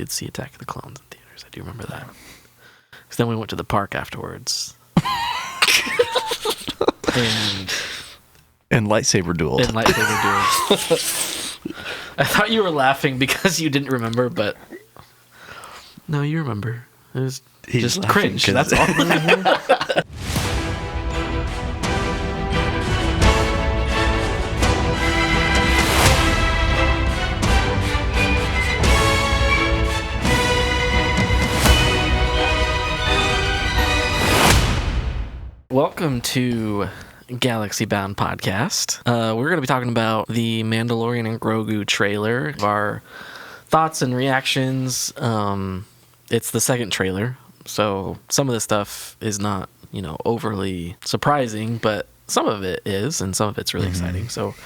did see Attack of the Clones in theaters. I do remember that. Because then we went to the park afterwards. And lightsaber duels. I thought you were laughing because you didn't remember, but no, you remember. It was just cringe. That's all. Welcome to Galaxy Bound Podcast. We're going to be talking about the Mandalorian and Grogu trailer, our thoughts and reactions. It's the second trailer, so some of the stuff is not, overly surprising, but some of it is, and some of it's really exciting. So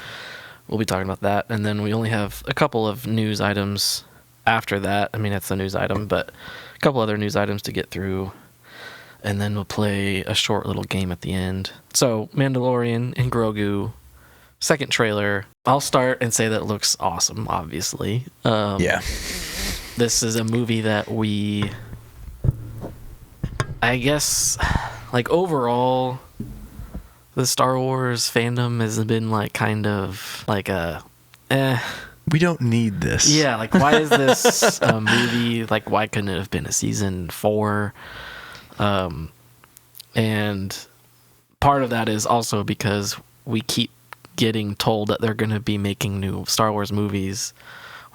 we'll be talking about that, and then we only have a couple of news items after that. I mean, that's the news item, but a couple other news items to get through. And then we'll play a short little game at the end. So, Mandalorian and Grogu, second trailer. I'll start and say that it looks awesome, obviously. Yeah. This is a movie that I guess, overall, the Star Wars fandom has been, kind of we don't need this. Yeah, why is this a movie? Why couldn't it have been a season 4? And part of that is also because we keep getting told that they're going to be making new Star Wars movies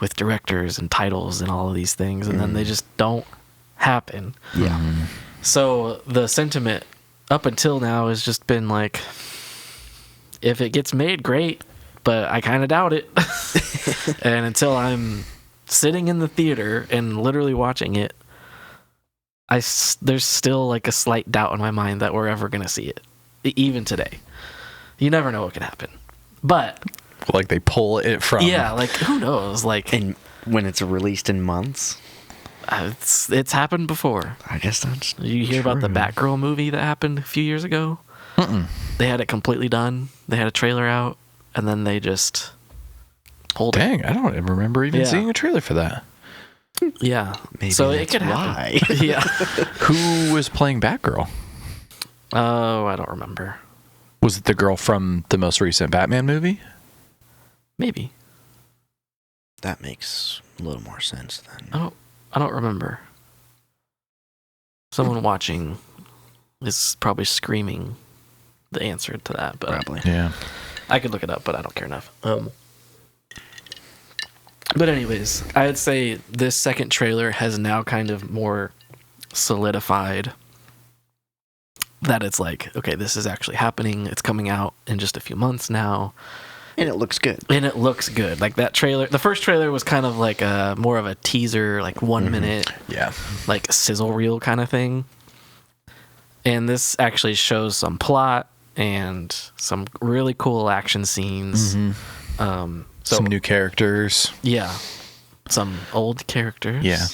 with directors and titles and all of these things, and then they just don't happen. Yeah. So the sentiment up until now has just been if it gets made, great, but I kind of doubt it. And until I'm sitting in the theater and literally watching it, there's still a slight doubt in my mind that we're ever going to see it, even today. You never know what can happen, but they pull it from. Yeah, who knows? And when it's released in months, it's happened before. I guess that's. You hear about the Batgirl movie that happened a few years ago? They had it completely done. They had a trailer out, and then they just pulled it. Dang, I don't even remember even seeing a trailer for that. Yeah, maybe so that's it could happen. why. Yeah. Who was playing Batgirl? Oh, I don't remember. Was it the girl from the most recent Batman movie? Maybe. That makes a little more sense then. I don't remember. Someone watching is probably screaming the answer to that, but Probably. Yeah. I could look it up, but I don't care enough. But anyways, I'd say this second trailer has now kind of more solidified that it's okay, this is actually happening. It's coming out in just a few months now. And it looks good. That trailer, the first trailer was kind of more of a teaser, 1 minute, Yeah. Sizzle reel kind of thing. And this actually shows some plot and some really cool action scenes. Some new characters. Yeah. Some old characters. Yeah.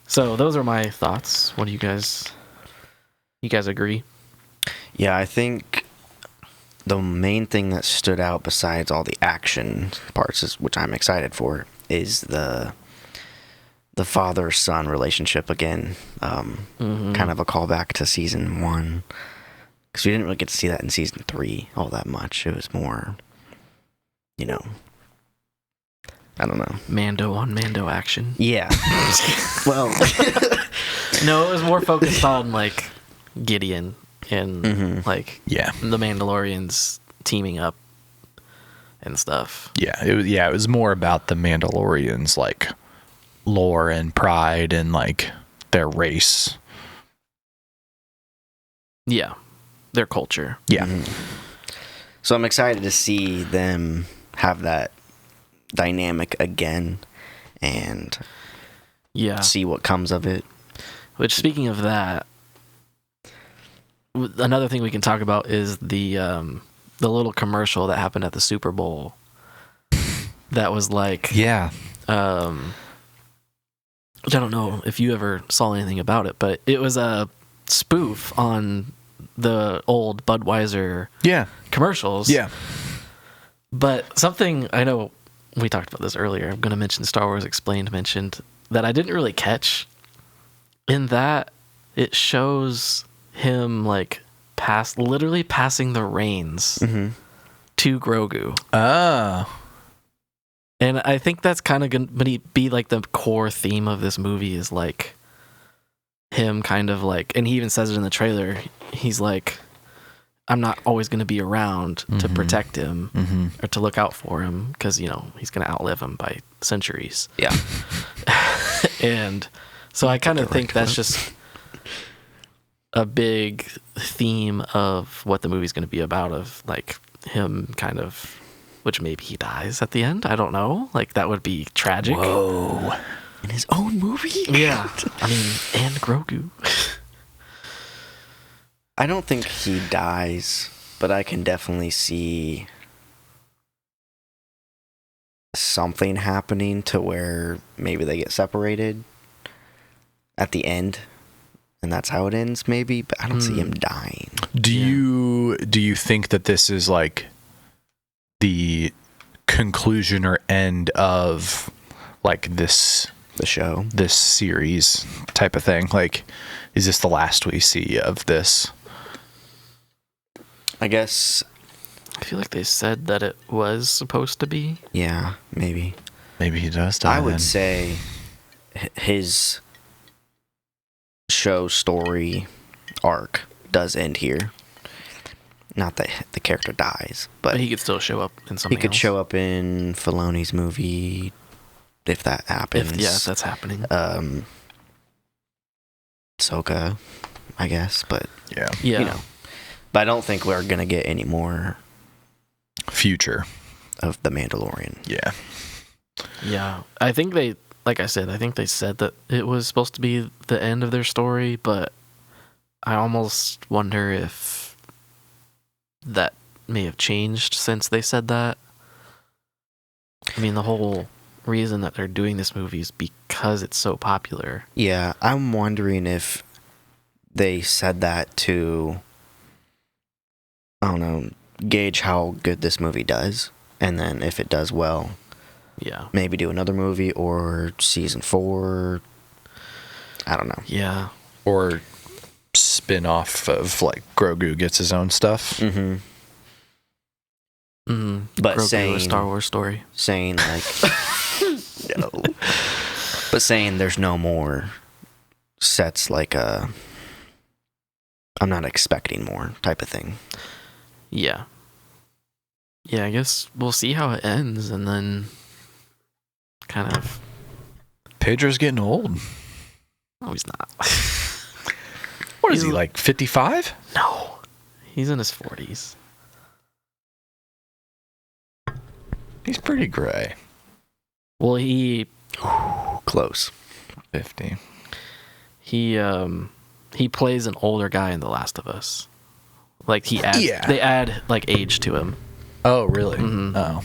So those are my thoughts. What do you guys agree? Yeah, I think the main thing that stood out besides all the action parts, which I'm excited for, is the father-son relationship again. Kind of a callback to season 1. Because we didn't really get to see that in season 3 all that much. It was more, I don't know. Mando on Mando action. Yeah. Well. No, it was more focused on Gideon and Yeah. the Mandalorians teaming up and stuff. Yeah. It was more about the Mandalorians lore and pride and their race. Yeah. Their culture. Yeah. So I'm excited to see them have that dynamic again and see what comes of it. Which, speaking of that, another thing we can talk about is the little commercial that happened at the Super Bowl. That was Yeah. which I don't know if you ever saw anything about it, but it was a spoof on the old Budweiser commercials. Yeah. But something, I know we talked about this earlier, I'm going to mention Star Wars Explained mentioned that I didn't really catch in that it shows him like literally passing the reins to Grogu. And I think that's kind of going to be like the core theme of this movie is like him kind of like, and he even says it in the trailer, he's like, I'm not always going to be around to protect him or to look out for him because, you know, he's going to outlive him by centuries. Yeah. And so I kind of think that's just a big theme of what the movie's going to be about, of like him kind of, which maybe he dies at the end. I don't know. Like that would be tragic. Whoa. In his own movie? Yeah. I mean, and Grogu. I don't think he dies, but I can definitely see something happening to where maybe they get separated at the end, and that's how it ends, maybe. But I don't see him dying. Do you think that this is like the conclusion or end of like the show, this series type of thing? Like, is this the last we see of this? I guess. I feel like they said that it was supposed to be. Yeah, maybe. Maybe he does die. I would say his show story arc does end here. Not that the character dies, but he could still show up in something. He could else. show up in Filoni's movie if that happens. If that's happening. Ahsoka, I guess, but yeah. You know. But I don't think we're gonna get any more future of the Mandalorian. Yeah. Yeah. I think they, like I said, I think they said that it was supposed to be the end of their story, but I almost wonder if that may have changed since they said that. I mean, the whole reason that they're doing this movie is because it's so popular. Yeah, I'm wondering if they said that to, I don't know, gauge how good this movie does, and then if it does well, maybe do another movie or season 4. I don't know. Yeah. Or spin off of like Grogu gets his own stuff. But Grogu, saying a Star Wars story, saying like no, but saying there's no more sets like I'm not expecting more type of thing. Yeah. Yeah, I guess we'll see how it ends, and then kind of. Pedro's getting old. No, he's not. What is he, like 55? No, he's in his 40s. He's pretty gray. Well, Close. 50. He plays an older guy in The Last of Us. Like they add like age to him. Oh, really? Mm-hmm. Oh.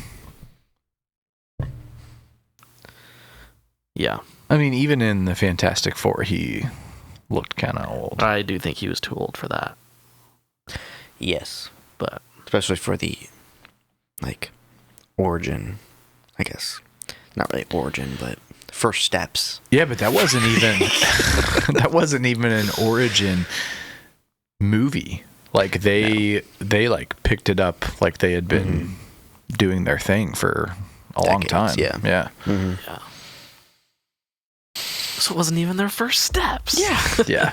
Yeah. I mean, even in the Fantastic Four, he looked kind of old. I do think he was too old for that. Yes, but especially for the like origin, I guess. Not really origin, but first steps. Yeah, but that wasn't even an origin movie. Like they like picked it up like they had been doing their thing for a long time. Yeah. Yeah. So it wasn't even their first steps. Yeah.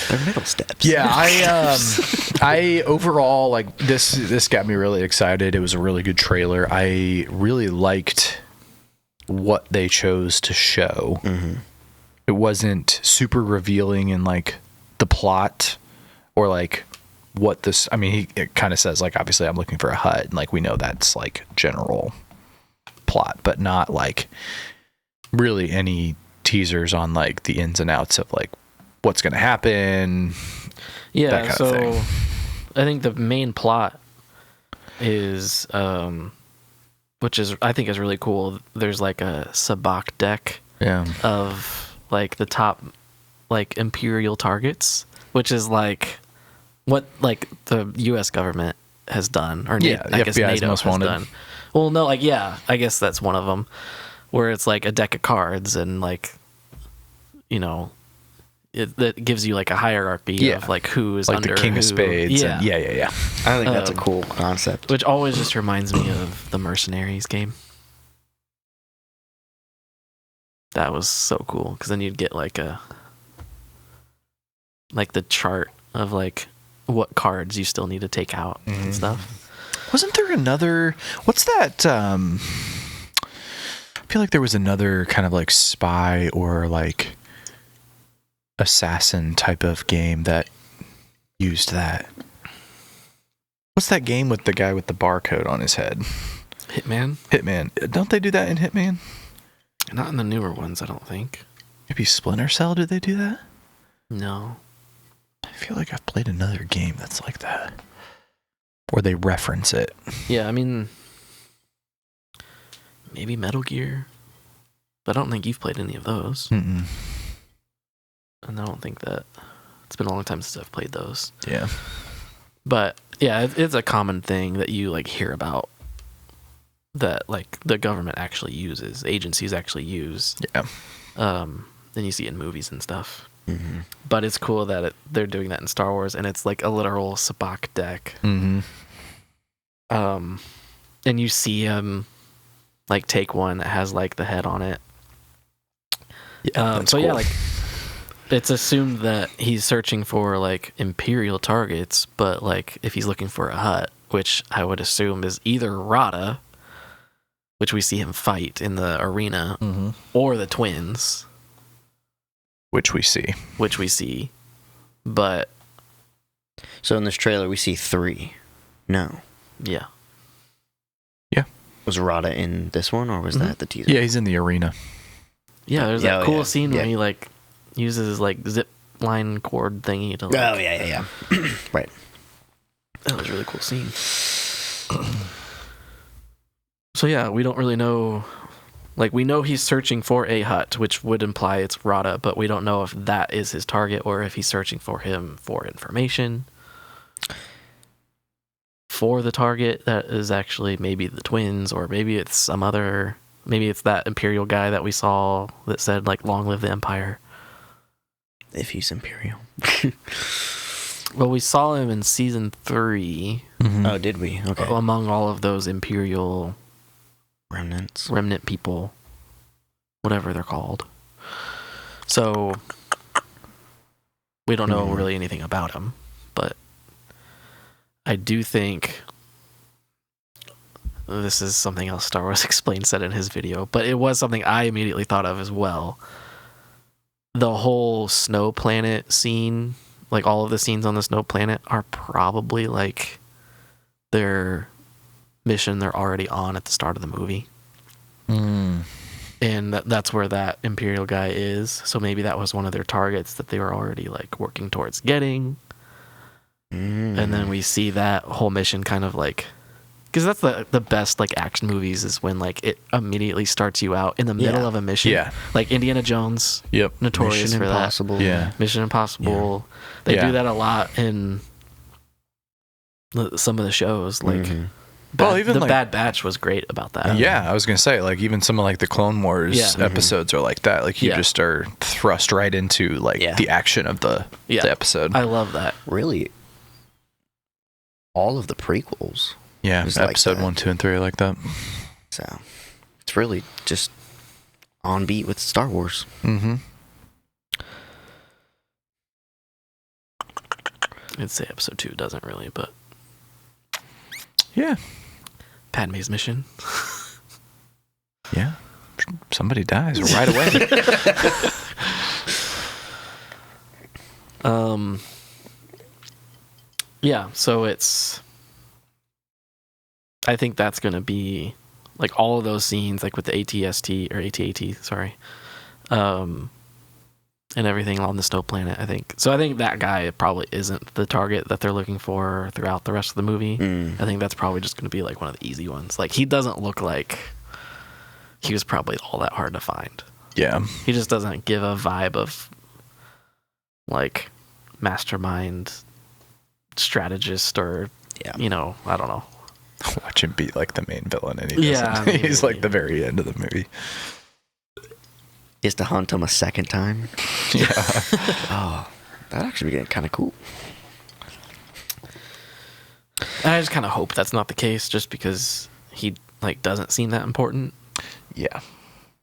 Their middle steps. Yeah, I overall, like, this got me really excited. It was a really good trailer. I really liked what they chose to show. It wasn't super revealing in like the plot or like what this, I mean, it kind of says like, obviously I'm looking for a hut, and like we know that's like general plot, but not like really any teasers on like the ins and outs of like what's going to happen. Yeah, that kind of thing. I think the main plot is which is I think is really cool. There's like a sabacc deck of like the top like imperial targets, which is like what like the US government has done, or I guess FBI's NATO most has wanted. done. Well, no, like I guess that's one of them. where it's like a deck of cards and like, you know, that gives you like a hierarchy of like who is like under the King who. of Spades. Yeah. Yeah. I think that's a cool concept. Which always just reminds me of the Mercenaries game. That was so cool because then you'd get like the chart of like what cards you still need to take out and stuff. Wasn't there another? What's that? I feel like there was another kind of like spy or like assassin type of game that used that. What's that game with the guy with the barcode on his head? Hitman. Don't they do that in Hitman? Not in the newer ones, I don't think. Maybe Splinter Cell, did they do that? No. I feel like I've played another game that's like that. Or they reference it. Yeah, I mean, maybe Metal Gear. But I don't think you've played any of those. Mm-mm. And I don't think that... It's been a long time since I've played those. Yeah. But, yeah, it's a common thing that you, like, hear about that, like, the government actually uses. Agencies actually use. Yeah. And you see it in movies and stuff. Mm-hmm. But it's cool that they're doing that in Star Wars, and it's, like, a literal sabacc deck. Mm-hmm. And you see him, like, take one that has, like, the head on it. Yeah, So, cool. yeah, like... It's assumed that he's searching for, like, Imperial targets, but, like, if he's looking for a Hutt, which I would assume is either Rada, which we see him fight in the arena, or the twins. Which we see. But... So in this trailer, we see 3. No. Yeah. Yeah. Was Rada in this one, or was that the teaser? Yeah, he's in the arena. Yeah, there's that cool scene where he, like, uses, like, zip line cord thingy to, like... Oh, yeah. Right. That was a really cool scene. So, yeah, we don't really know... Like, we know he's searching for a Hutt, which would imply it's Rada, but we don't know if that is his target or if he's searching for him for information. For the target that is actually maybe the twins, or maybe it's some other... Maybe it's that Imperial guy that we saw that said, like, long live the Empire. If he's Imperial. Well, we saw him in season 3. Oh, did we? Okay. Among all of those Imperial... remnant people, whatever they're called. So we don't know really anything about him, but I do think this is something else Star Wars Explained said in his video, but it was something I immediately thought of as well. The whole snow planet scene, like all of the scenes on the snow planet, are probably like their mission they're already on at the start of the movie. And that's where that Imperial guy is. So maybe that was one of their targets that they were already like working towards getting. And then we see that whole mission kind of like, because that's the best like action movies is when like it immediately starts you out in the middle of a mission. Yeah. Like Indiana Jones. Yep. Notorious Mission for Impossible. that. Yeah. Mission Impossible. They do that a lot in some of the shows. Like, even the like, Bad Batch was great about that. Yeah, I was gonna say like even some of like the Clone Wars episodes are like that. Like you just are thrust right into like the action of the episode. I love that. Really, all of the prequels. Yeah, was episode like that. 1, 2, and 3 are like that. So it's really just on beat with Star Wars. I'd say episode 2 doesn't really, but Yeah. Padme's mission. Yeah. Somebody dies right away. Yeah, so it's... I think that's going to be... Like, all of those scenes, like, with the AT-ST, or AT-AT, sorry. And everything on the snow planet, I think. So I think that guy probably isn't the target that they're looking for throughout the rest of the movie. I think that's probably just going to be, like, one of the easy ones. Like, he doesn't look like... He was probably all that hard to find. Yeah. He just doesn't give a vibe of, like, mastermind, strategist, or, you know, I don't know. Watch him be like the main villain, and Yeah, doesn't. maybe. He's like the very end of the movie. He has to hunt him a second time. Yeah. Oh, that'd actually be kind of cool. I just kind of hope that's not the case, just because he like doesn't seem that important. Yeah.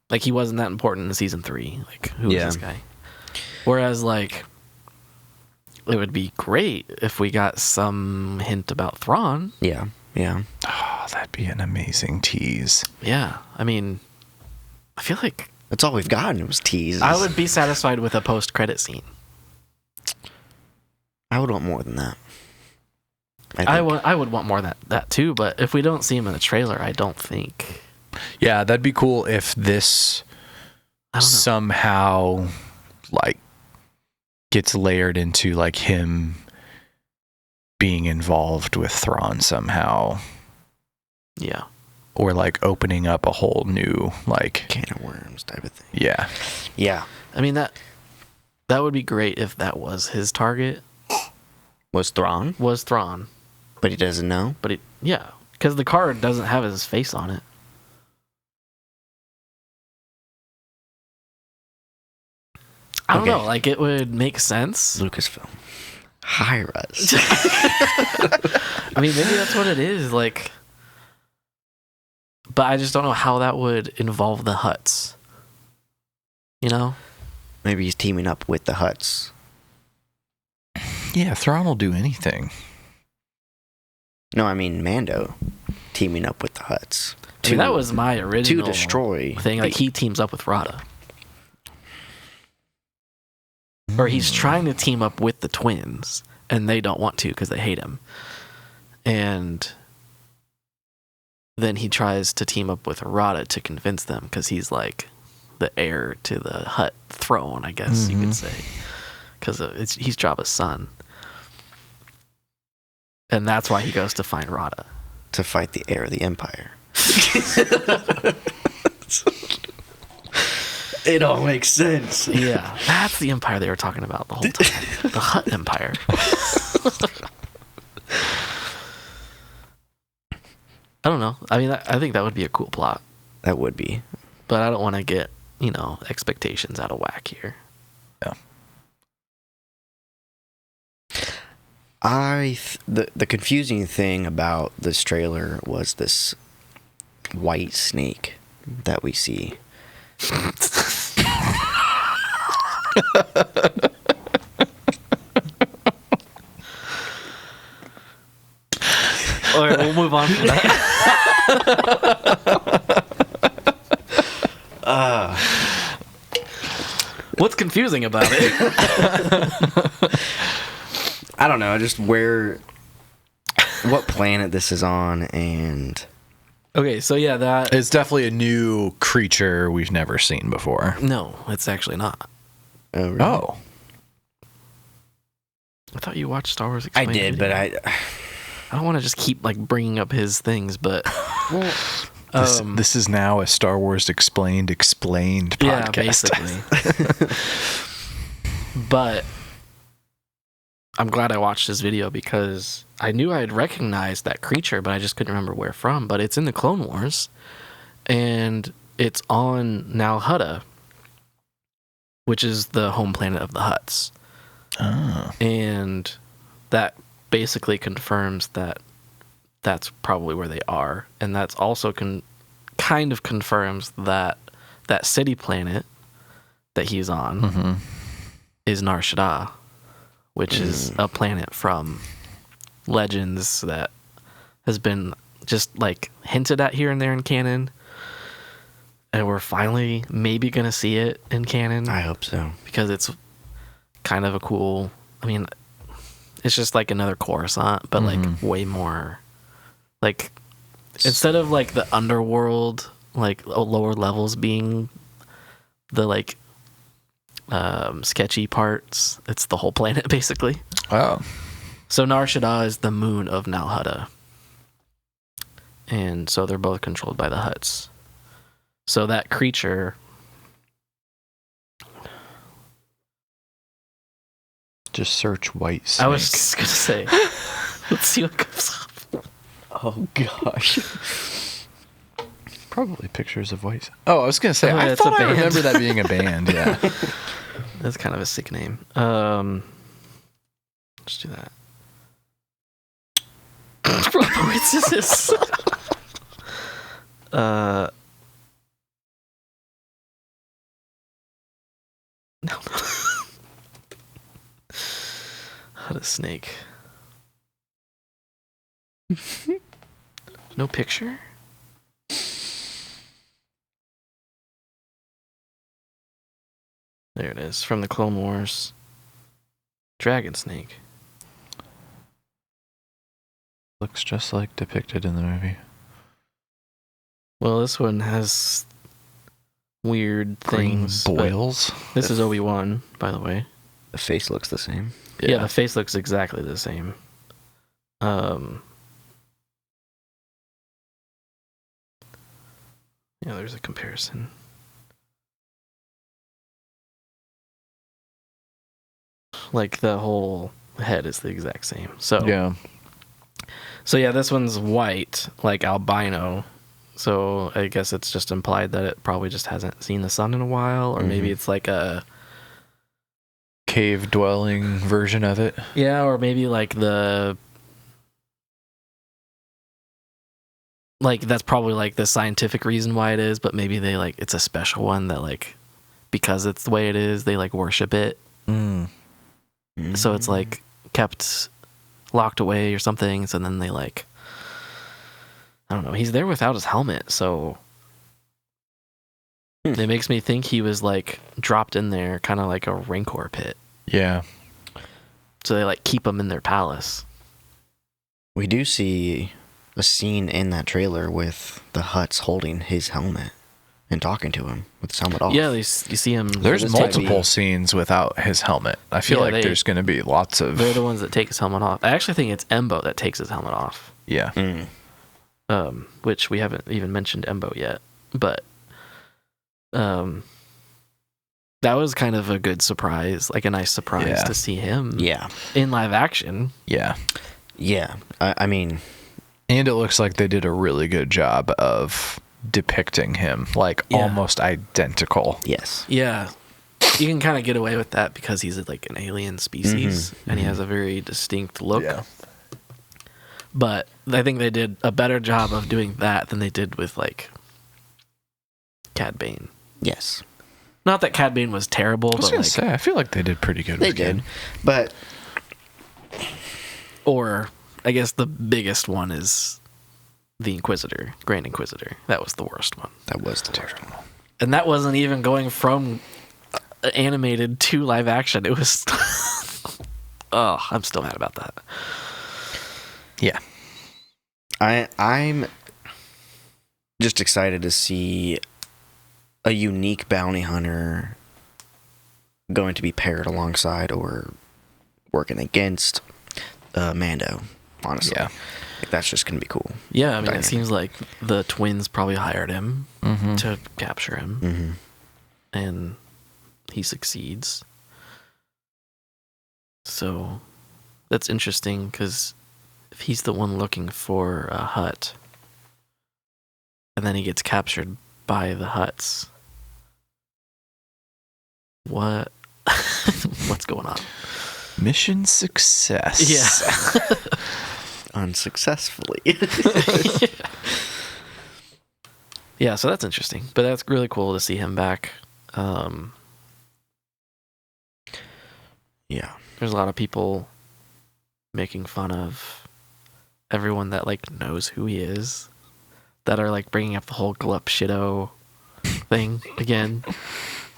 Like he wasn't that important in season 3. Like who is Yeah. this guy? Whereas like it would be great if we got some hint about Thrawn. Yeah, yeah. Oh, that'd be an amazing tease. Yeah, I mean, I feel like That's all we've gotten. It was teased. I would be satisfied with a post-credit scene. I would want more than that. I would want more than that too, but if we don't see him in the trailer, I don't think. Yeah, that'd be cool if this I don't know. somehow like gets layered into like him being involved with Thrawn somehow, Yeah. or like opening up a whole new like Can of worms type of thing. yeah. Yeah. I mean that would be great if that was his target, Was Thrawn, was Thrawn. but he doesn't know. But yeah, because the card doesn't have his face on it. I don't Okay. know, like it would make sense. Lucasfilm. Hire us. I mean, maybe that's what it is, like, but I just don't know how that would involve the Hutts. You know? Maybe he's teaming up with the Hutts. Yeah, Thrawn will do anything. No, I mean Mando teaming up with the Hutts. I mean, that was my original to destroy thing. Like, he teams up with Rada. Or he's trying to team up with the twins, and they don't want to because they hate him. And then he tries to team up with Rada to convince them because he's like the heir to the Hutt throne, I guess you could say. Because he's Jabba's son. And that's why he goes to find Rada. to fight the heir of the Empire. It all makes sense. Yeah, that's the empire they were talking about the whole time. The Hutt Empire. I don't know. I mean, I think that would be a cool plot. That would be. But I don't want to get, expectations out of whack here. Yeah. The confusing thing about this trailer was this white snake that we see. All right, we'll move on from that. What's confusing about it? I don't know, just what planet this is on, and Okay, so yeah, that... It's definitely a new creature we've never seen before. No, it's actually not. oh, really? Oh. I thought you watched Star Wars I Explained. did, but I don't want to just keep bringing up his things, but This is now a Star Wars explained podcast. yeah, basically. But I'm glad I watched this video because I knew I had recognized that creature, but I just couldn't remember where from. But it's in the Clone Wars, and it's on Nal Hutta, which is the home planet of the Hutts. Oh. And that basically confirms that that's probably where they are, and that's also kind of confirms that that city planet that he's on is Nar Shaddaa, which is a planet from Legends that has been just hinted at here and there in canon, and we're finally maybe gonna see it in canon. I hope so. Because it's kind of a cool, it's just like another Coruscant, but way more, instead of the underworld, lower levels being the sketchy parts, it's the whole planet basically. Oh. So Nar Shaddaa is the moon of Nal Hutta, and so they're both controlled by the Hutts. So that creature, Just search white snake. I was just gonna say, let's see what comes up. Oh gosh. Probably pictures of white. Oh, I was gonna say, Oh, I it's a thought I band. remember that being a band. Yeah. That's kind of a sick name. Let's do that. What is this? No. How to snake? No picture? There it is, from the Clone Wars. Dragon Snake. Looks just like depicted in the movie. Well, this one has weird Green things. boils. This is Obi-Wan, by the way. The face looks the same. Yeah, the face looks exactly the same. Yeah, there's a comparison. Like the whole head is the exact same. So Yeah. So yeah, this one's white, like albino. So I guess it's just implied that it probably just hasn't seen the sun in a while, or maybe it's like a Cave dwelling version of it. yeah, or maybe like that's probably like the scientific reason why it is, but maybe they like it's a special one that like because it's the way it is, they like worship it. So it's like kept locked away or something. So then they like, I don't know. He's there without his helmet, so it makes me think he was like dropped in there, kind of like a Rancor pit. Yeah. So they like keep him in their palace. We do see a scene in that trailer with the Hutts holding his helmet and talking to him with his helmet off. Yeah, you see him. There's this multiple might scenes without his helmet. I feel Yeah, like there's going to be lots of. They're the ones that take his helmet off. I actually think it's Embo that takes his helmet off. Yeah. Which we haven't even mentioned Embo yet, but that was kind of a good surprise, like a nice surprise to see him. Yeah. In live action. Yeah. Yeah. I mean, and it looks like they did a really good job of depicting him like almost identical. yes. Yeah. You can kind of get away with that because he's like an alien species and he has a very distinct look. Yeah. But I think they did a better job of doing that than they did with like Cad Bane. Yes. Not that Cad Bane was terrible, I was but gonna like, say, I feel like they did pretty good. They with did. him. But or I guess the biggest one is the Inquisitor, Grand Inquisitor. That was the worst one. that was the worst one. And that wasn't even going from animated to live action. It was oh, I'm still mad about that. Yeah. I'm just excited to see a unique bounty hunter going to be paired alongside or working against Mando, honestly. Yeah. Like, that's just going to be cool. Yeah, I mean, Dynamic. it seems like the twins probably hired him to capture him, and he succeeds. So that's interesting because if he's the one looking for a hut, and then he gets captured by the Hutts, what? What's going on? Mission success. Yeah. Unsuccessfully. Yeah, so that's interesting. But that's really cool to see him back. Yeah. There's a lot of people making fun of everyone that like knows who he is, that are like bringing up the whole glup shido thing again.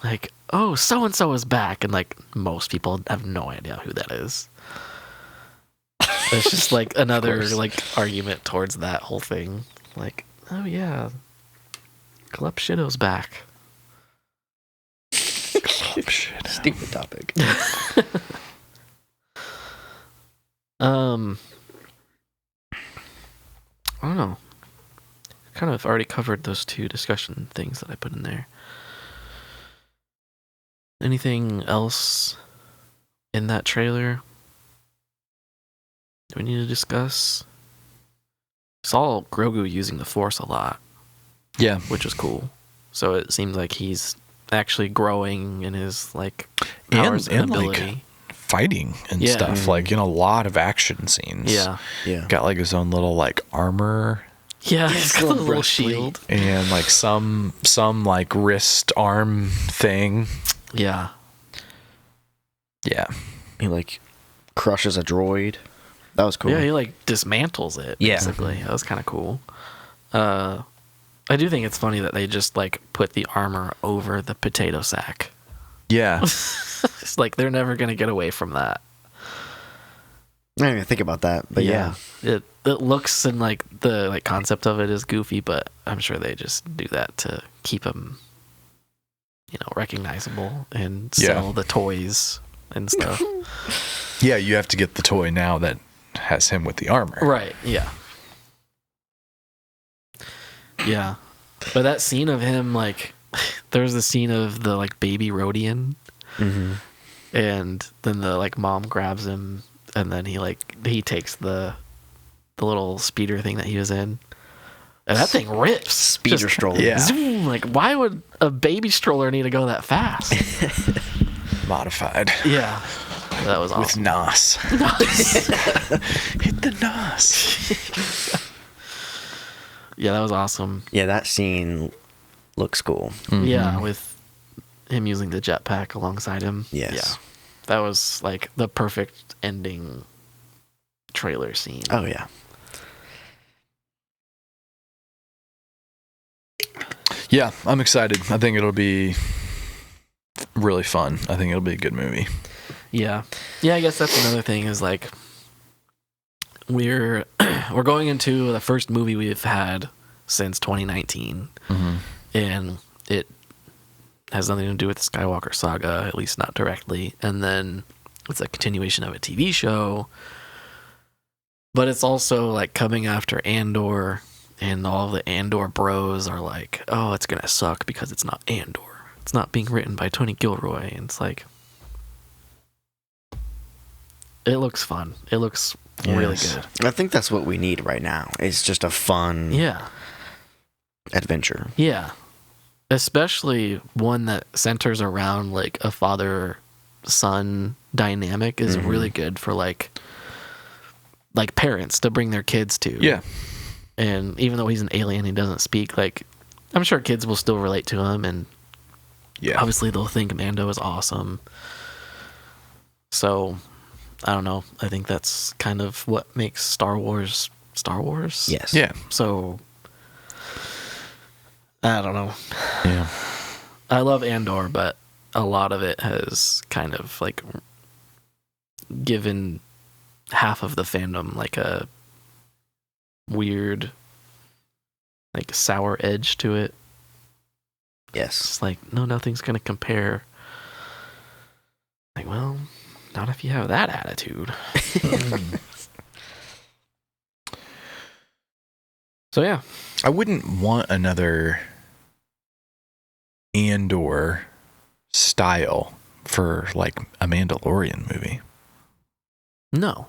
Like, oh, so and so is back, and like most people have no idea who that is. It's just like another like argument towards that whole thing. Like, oh yeah, glup shido's back. Stupid topic. I don't know. Kind of already covered those two discussion things that I put in there. Anything else in that trailer do we need to discuss? saw Grogu using the Force a lot, Yeah. which is cool. So it seems like he's actually growing in his like powers and ability. Like fighting and Yeah. stuff, like in a lot of action scenes. Yeah. Yeah. Got like his own little like armor Yeah, he's got a little little breastplate. shield. and like some like wrist arm thing. Yeah. Yeah. He like crushes a droid. That was cool. Yeah, he like dismantles it, Yeah. basically. That was kind of cool. I do think it's funny that they just like put the armor over the potato sack. Yeah. It's like they're never gonna get away from that. I didn't even think about that, but yeah. It looks and like the like concept of it is goofy, but I'm sure they just do that to keep him, recognizable and sell the toys and stuff. Yeah, you have to get the toy now that has him with the armor. Right. Yeah. Yeah. But that scene of him, like, there's the scene of the like baby Rodian, Mm-hmm. and then the like mom grabs him, and then he takes the little speeder thing that he was in, and that thing rips. Speeder Just stroller. Yeah. zoom, like, why would a baby stroller need to go that fast? Modified. Yeah. That was With awesome. NOS. Hit the NOS. Yeah, that was awesome. Yeah, that scene looks cool. Yeah, with him using the jetpack alongside him. Yes. Yeah. That was like the perfect ending trailer scene. Oh yeah. Yeah, I'm excited. I think it'll be really fun. I think it'll be a good movie. Yeah. Yeah, I guess that's another thing is like we're going into the first movie we've had since 2019. Mm-hmm. And it has nothing to do with the Skywalker saga, at least not directly. And then it's a continuation of a TV show, but it's also like coming after Andor, and all the Andor bros are like, oh, it's gonna suck because it's not Andor. It's not being written by Tony Gilroy. And it's like, it looks fun. It looks really Yes. good. I think that's what we need right now. It's just a fun Yeah. adventure. Yeah. Especially one that centers around like a father-son dynamic is really good for like parents to bring their kids to. Yeah. And even though he's an alien, he doesn't speak, like, I'm sure kids will still relate to him, and Yeah. obviously they'll think Mando is awesome. So, I don't know. I think that's kind of what makes Star Wars Star Wars. Yes. Yeah. So, I don't know. Yeah. I love Andor, but a lot of it has kind of like given half of the fandom like a weird, like sour edge to it. Yes. It's like, no, nothing's gonna compare. Like, well, not if you have that attitude. So yeah, I wouldn't want another Andor style for like a Mandalorian movie. no.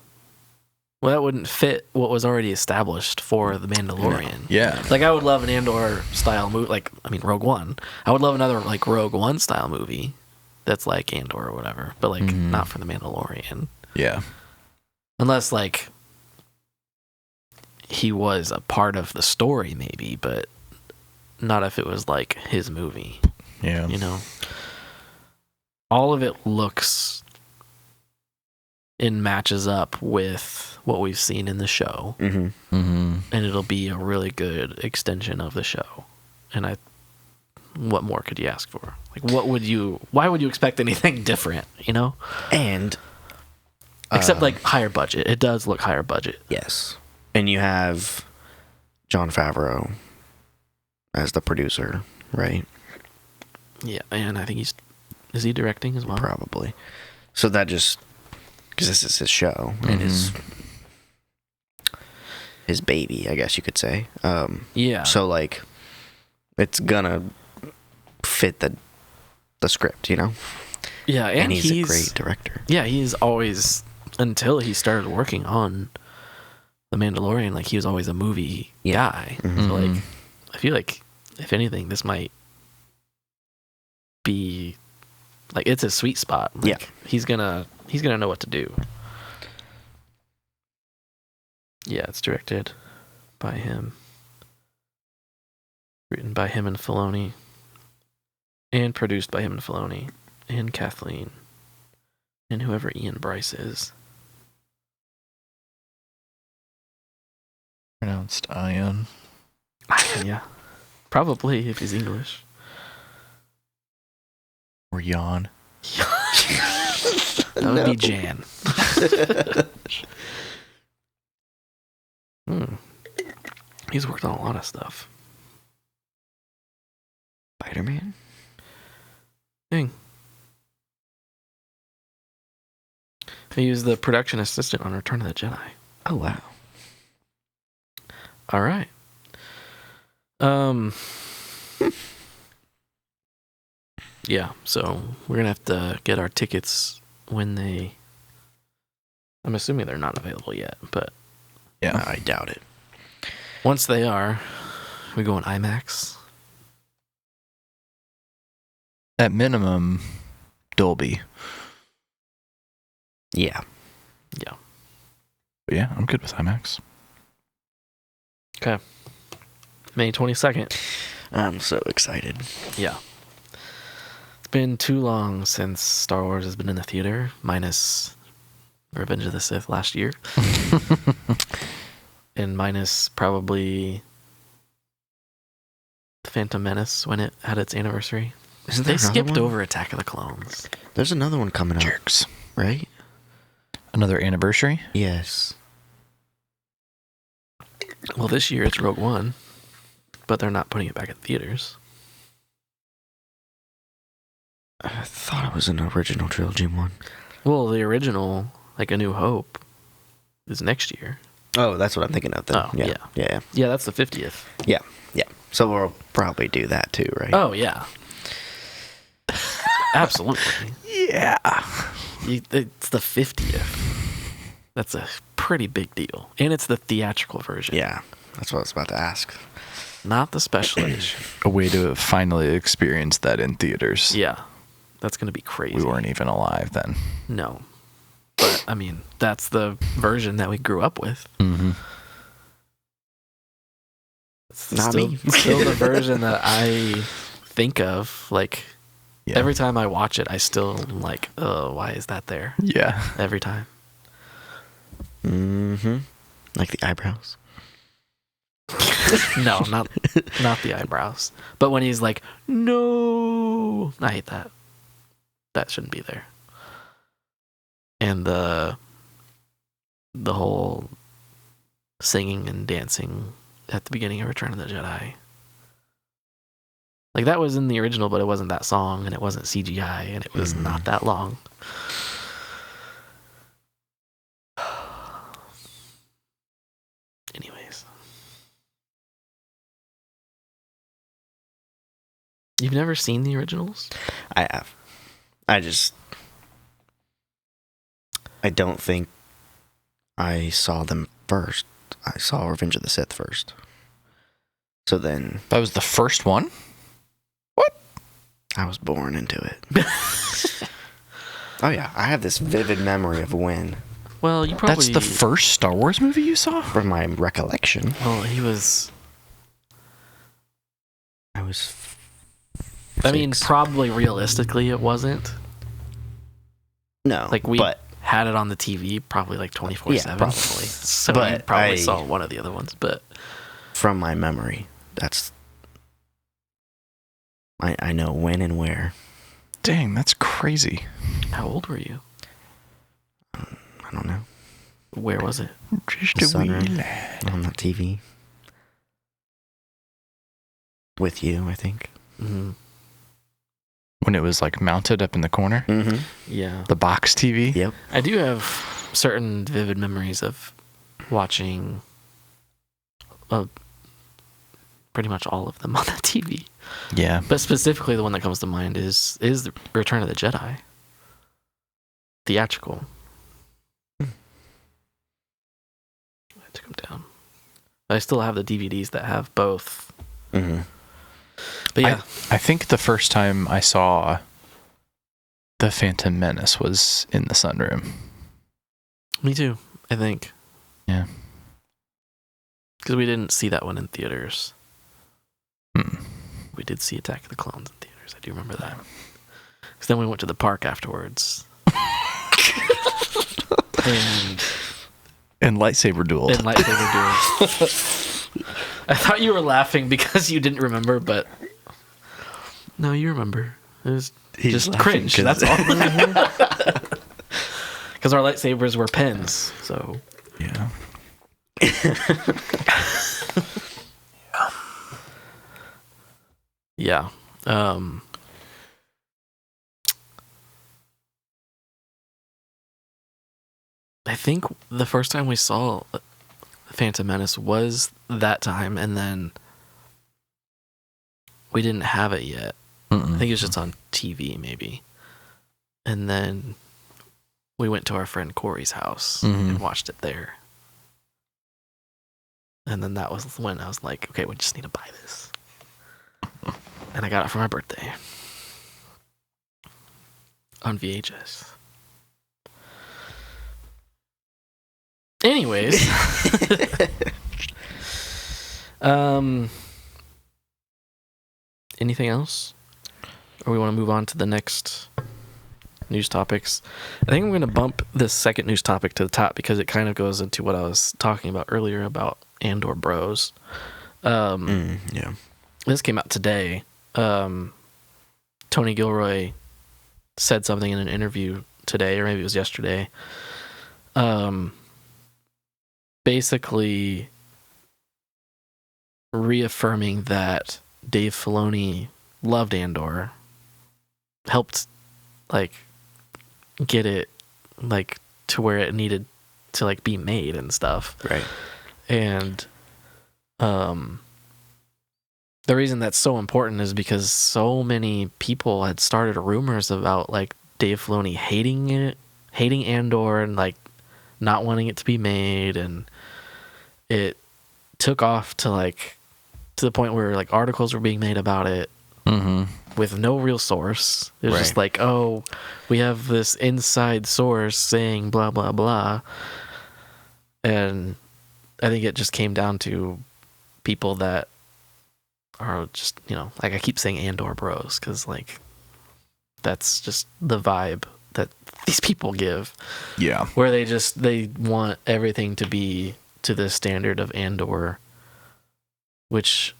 Well, that wouldn't fit what was already established for the Mandalorian. Yeah. Like, I would love an Andor style movie. Like, I mean, Rogue One. I would love another like Rogue One style movie that's like Andor or whatever, but like not for the Mandalorian. Yeah. Unless like he was a part of the story, maybe, but not if it was like his movie. Yeah. You know, all of it looks and matches up with what we've seen in the show, Mm-hmm. Mm-hmm. and it'll be a really good extension of the show. And what more could you ask for? Like, why would you expect anything different, you know? And Except like higher budget. It does look higher budget. yes. And you have Jon Favreau as the producer, right? Yeah, and I think is he directing as well? Probably. So that just, because this is his show and his baby, I guess you could say. Yeah. So like, it's gonna fit the script, you know. Yeah, And he's a great director. Yeah, he's always, until he started working on The Mandalorian, like, he was always a movie guy. Mm-hmm. So, like, I feel like, if anything, this might be, like, it's a sweet spot. Like, he's gonna know what to do. Yeah, it's directed by him. Written by him and Filoni. And produced by him and Filoni. And Kathleen. And whoever Ian Bryce is. Pronounced Ion. Yeah. Probably, if he's English. Or Yawn. That would be Jan. He's worked on a lot of stuff. Spider-Man? Dang. He was the production assistant on Return of the Jedi. Oh, wow. All right. Yeah, so we're going to have to get our tickets when they... I'm assuming they're not available yet, but... Yeah. I doubt it. Once they are, we go on IMAX. At minimum, Dolby. Yeah. Yeah. But yeah, I'm good with IMAX. Okay. May 22nd. I'm so excited. Yeah. It's been too long since Star Wars has been in the theater, minus Revenge of the Sith last year. And minus probably The Phantom Menace when it had its anniversary. Isn't there They another skipped one? over Attack of the Clones. There's another one coming up, Jerks. right? Another anniversary? Yes. Well, this year it's Rogue One, but they're not putting it back in theaters. I thought it was an original trilogy one. Well, the original, like A New Hope, is next year. Oh, that's what I'm thinking of then. Oh, yeah. Yeah. Yeah, that's the 50th. Yeah. So we'll probably do that too, right? Oh, yeah. Absolutely. Yeah. It's the 50th. That's a pretty big deal. And it's the theatrical version. Yeah. That's what I was about to ask. Not the special edition. A way to finally experience that in theaters. Yeah. That's going to be crazy. We weren't even alive then. No. But, I mean, that's the version that we grew up with. Mm-hmm. It's Not still, me. still the version that I think of. Like, Yeah. every time I watch it, I still am like, oh, why is that there? Yeah. Every time. Mm-hmm. Like the eyebrows. No, not the eyebrows. But when he's like, no, I hate that. That shouldn't be there. And the whole singing and dancing at the beginning of Return of the Jedi. Like, that was in the original, but it wasn't that song, and it wasn't CGI, and it was not that long. Anyways. You've never seen the originals? I have. I don't think I saw them first. I saw Revenge of the Sith first. So then That was the first one? I was born into it. Oh yeah, I have this vivid memory of when, Well, you probably... That's the first Star Wars movie you saw? from my recollection. Well, he was... I was. I mean, six. probably realistically it wasn't. No, Like, we but had it on the TV probably like 24/7. Yeah, probably. So But you probably I- saw one of the other ones, but... from my memory, that's. I know when and where. Dang, that's crazy. How old were you? I don't know. Where was it? Just The a wee sunroom. lad. On the TV. With you, I think. Mm-hmm. When it was like mounted up in the corner? Mm-hmm. Yeah. The box TV? Yep. I do have certain vivid memories of watching pretty much all of them on the TV. Yeah. But specifically, the one that comes to mind is the Return of the Jedi. Theatrical. I had to them down. I still have the DVDs that have both. Mm-hmm. But yeah. I think the first time I saw The Phantom Menace was in the sunroom. Me too, I think. Yeah. Because we didn't see that one in theaters. Hmm. We did see Attack of the Clones in theaters. I do remember that. Because then we went to the park afterwards. And lightsaber duel. I thought you were laughing because you didn't remember, but no, you remember. It was just cringe. That's all. Because our lightsabers were pens, so Yeah. yeah. I think the first time we saw Phantom Menace was that time, and then we didn't have it yet. I think it was just on TV, maybe. And then we went to our friend Corey's house and watched it there. And then that was when I was like, okay, we just need to buy this. And I got it for my birthday. On VHS. Anyways. Anything else? Or we want to move on to the next news topics? I think I'm going to bump this second news topic to the top because it kind of goes into what I was talking about earlier about Andor Bros. Yeah. This came out today. Tony Gilroy said something in an interview today, or maybe it was yesterday. Basically reaffirming that Dave Filoni loved Andor, helped like get it like to where it needed to like be made and stuff. Right. And the reason that's so important is because so many people had started rumors about like Dave Filoni hating Andor and like not wanting it to be made, and it took off to the point where like articles were being made about it with no real source. It was just like, oh, we have this inside source saying blah blah blah, and I think it just came down to people that are just, you know, like I keep saying Andor Bros because like that's just the vibe that these people give. Yeah. Where they want everything to be to the standard of Andor, which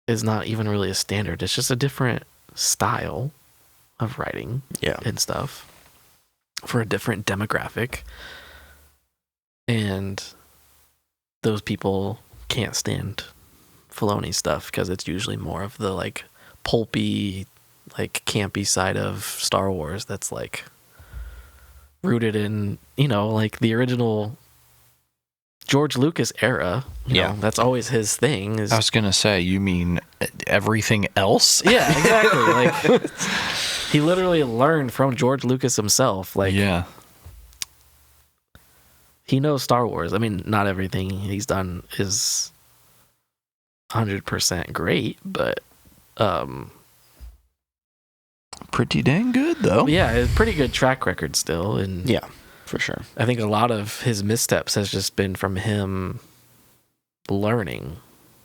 is not even really a standard. It's just a different style of writing and stuff for a different demographic. And those people can't stand Filoni stuff because it's usually more of the like pulpy, like campy side of Star Wars that's like rooted in, you know, like the original George Lucas era. You know, that's always his thing. I was gonna say, you mean everything else? Yeah, exactly. Like he literally learned from George Lucas himself. Like, yeah, he knows Star Wars. I mean, not everything he's done is 100% great, but pretty dang good though. yeah, a pretty good track record still. And Yeah, for sure. I think a lot of his missteps has just been from him learning.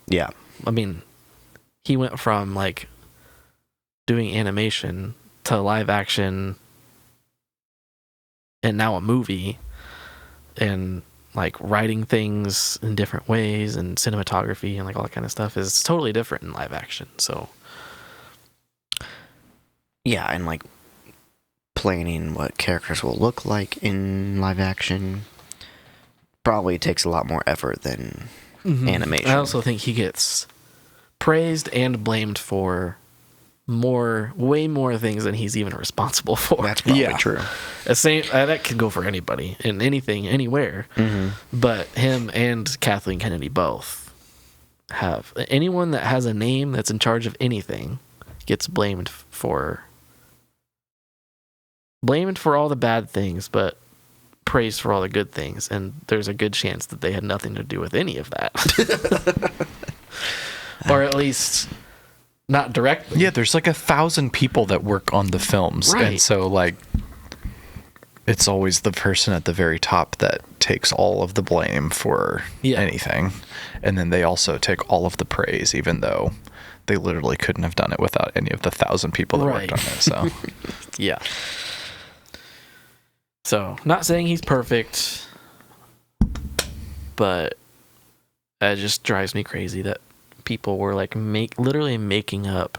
Yeah. I mean, he went from like doing animation to live action and now a movie, and like writing things in different ways and cinematography and like all that kind of stuff is totally different in live action. So Yeah, and like planning what characters will look like in live action probably takes a lot more effort than animation. I also think he gets praised and blamed for way more things than he's even responsible for. That's probably true. That could go for anybody in anything, anywhere. But him and Kathleen Kennedy both have. Anyone that has a name that's in charge of anything gets blamed for all the bad things, but praised for all the good things, and there's a good chance that they had nothing to do with any of that. Or at least not directly. Yeah, there's like 1,000 people that work on the films. Right. And so, like, it's always the person at the very top that takes all of the blame for anything. And then they also take all of the praise, even though they literally couldn't have done it without any of the 1,000 people that worked on it. So, yeah. So, not saying he's perfect, but it just drives me crazy that people were like literally making up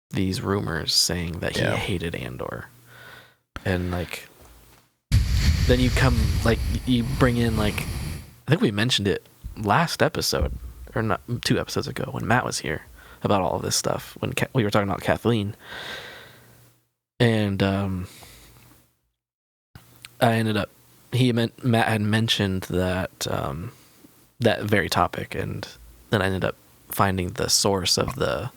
these rumors saying that he hated Andor. And like, then you bring in, like, I think we mentioned it last episode, or not 2 episodes ago when Matt was here about all of this stuff, when we were talking about Kathleen. And I ended up, Matt had mentioned that that very topic, and then I ended up finding the source of the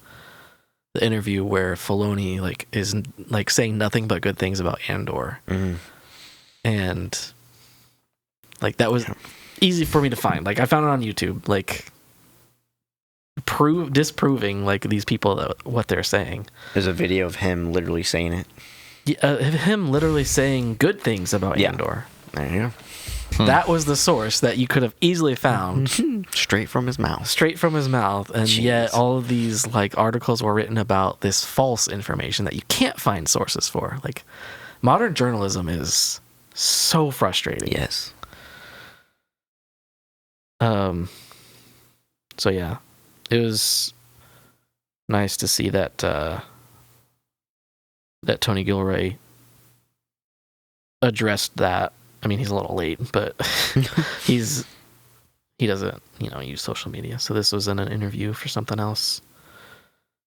interview where Filoni like is like saying nothing but good things about Andor. And like that was easy for me to find. Like I found it on YouTube, like disproving like these people what they're saying. There's a video of him literally saying it. Him literally saying good things about Andor. There you go. That was the source that you could have easily found. Straight from his mouth. And yet all of these like articles were written about this false information that you can't find sources for. Like, modern journalism is so frustrating. Yes. So yeah, it was nice to see that that Tony Gilroy addressed that. I mean, he's a little late, but he doesn't, use social media. So this was in an interview for something else.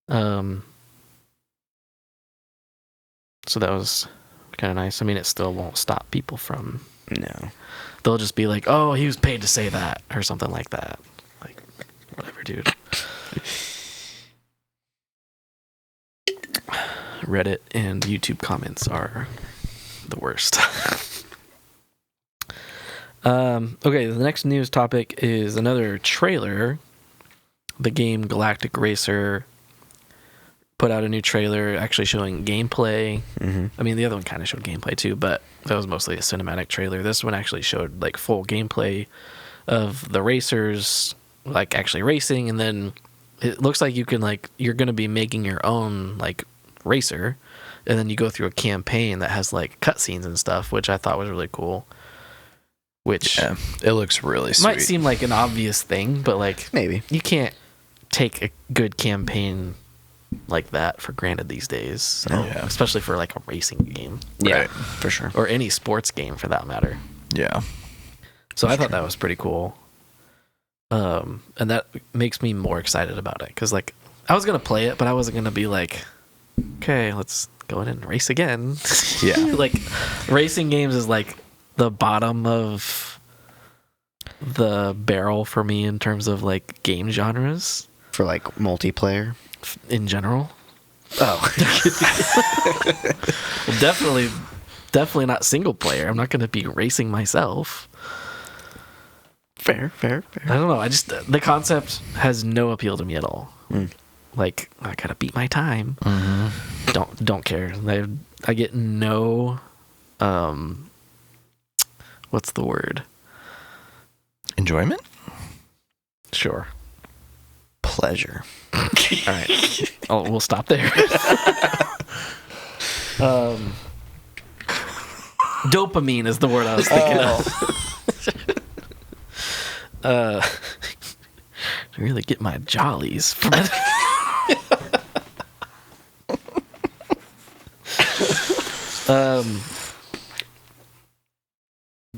So that was kind of nice. I mean, it still won't stop people from. No. They'll just be like, "Oh, he was paid to say that," or something like that. Like, whatever, dude. Reddit and YouTube comments are the worst. Okay, the next news topic is another trailer. The game Galactic Racer put out a new trailer actually showing gameplay. I mean, the other one kind of showed gameplay too, but that was mostly a cinematic trailer. This one actually showed like full gameplay of the racers like actually racing, and then it looks like you can you're going to be making your own like racer, and then you go through a campaign that has like cutscenes and stuff, which I thought was really cool. Which it looks really sweet. Might seem like an obvious thing, but like maybe you can't take a good campaign like that for granted these days. So, especially for like a racing game. Yeah, right. For sure. Or any sports game for that matter. Yeah. So I thought that was pretty cool. And that makes me more excited about it, because like I was gonna play it, but I wasn't gonna be like, okay, let's go in and race again. Yeah. Like racing games is like the bottom of the barrel for me in terms of like game genres. For like multiplayer in general. Oh. Well, definitely not single player. I'm not going to be racing myself. Fair. I don't know. The concept has no appeal to me at all. Like, I gotta beat my time. Don't care. I get no, what's the word? Enjoyment? Sure. Pleasure. All right. We'll stop there. Dopamine is the word I was thinking of. To really get my jollies from it.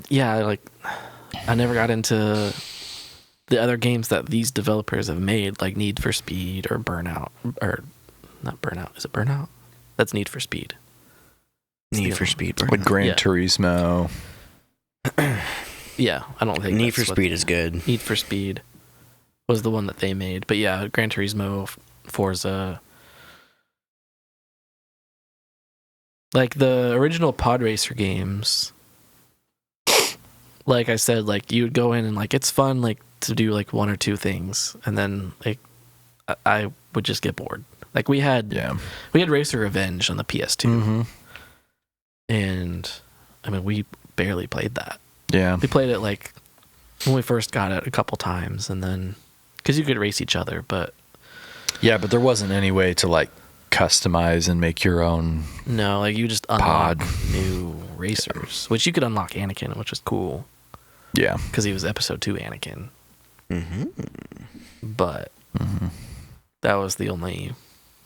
Yeah, like I never got into the other games that these developers have made, like Need for Speed or Burnout, or not Burnout. Is it Burnout? That's Need for Speed. Need for Speed. Burnout. Like Gran Turismo. Yeah, I don't think Need for Speed is good. Need for Speed was the one that they made, but yeah, Gran Turismo, Forza. Like the original Pod Racer games like I said, like you would go in and like it's fun like to do like one or two things, and then like I would just get bored. Like we had Racer Revenge on the PS2, and I mean we barely played that. Yeah, we played it like when we first got it a couple times, and then because you could race each other, but there wasn't any way to like customize and make your own. No, like you just unlock new racers, which you could unlock Anakin, which is cool. Yeah, because he was Episode 2 Anakin. But that was the only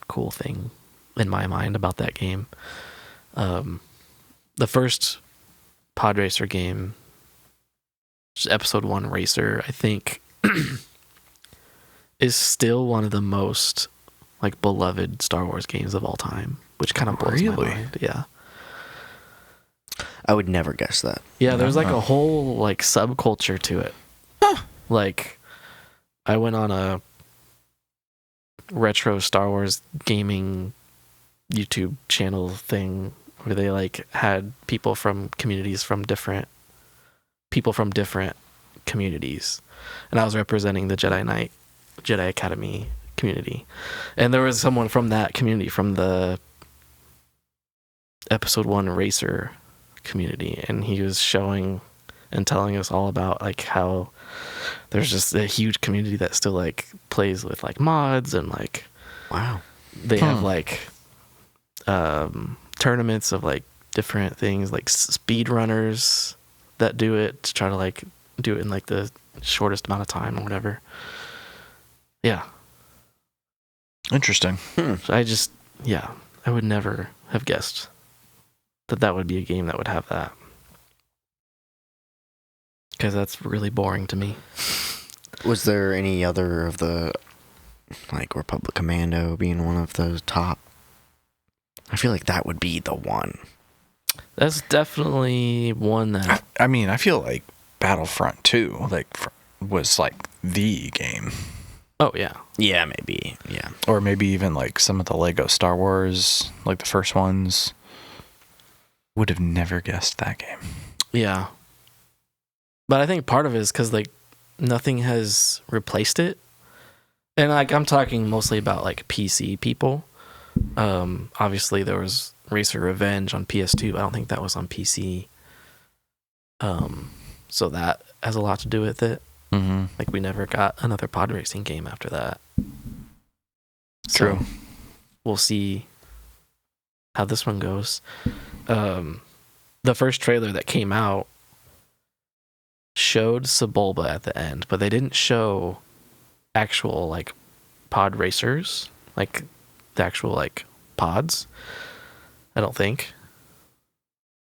cool thing in my mind about that game. The first Pod Racer game, which is Episode 1 Racer, I think is still one of the most like beloved Star Wars games of all time, which kind of blows my mind. Yeah. I would never guess that. Yeah, there's like a whole like subculture to it. Like I went on a retro Star Wars gaming YouTube channel thing where they like had people from different communities, and I was representing the Jedi Academy community, and there was someone from that community, from the Episode 1 Racer community, and he was showing and telling us all about like how there's just a huge community that still like plays with like mods, and like they have like tournaments of like different things, like speed runners that do it to try to like do it in like the shortest amount of time or whatever. Yeah, interesting. So I would never have guessed that would be a game that would have that, because that's really boring to me. Was there any other of the, like Republic Commando being one of the top? I feel like that would be the one. That's definitely one that... I mean, I feel like Battlefront 2 was like the game. Oh, yeah. Yeah, maybe. Yeah. Or maybe even like some of the Lego Star Wars, like the first ones. Would have never guessed that game. Yeah. But I think part of it is because like nothing has replaced it. And like I'm talking mostly about like PC people. Obviously there was Racer Revenge on PS2. I don't think that was on PC. So that has a lot to do with it. Like we never got another pod racing game after that. True. So we'll see how this one goes. The first trailer that came out showed Sebulba at the end, but they didn't show actual like pod racers, like the actual like pods. I don't think,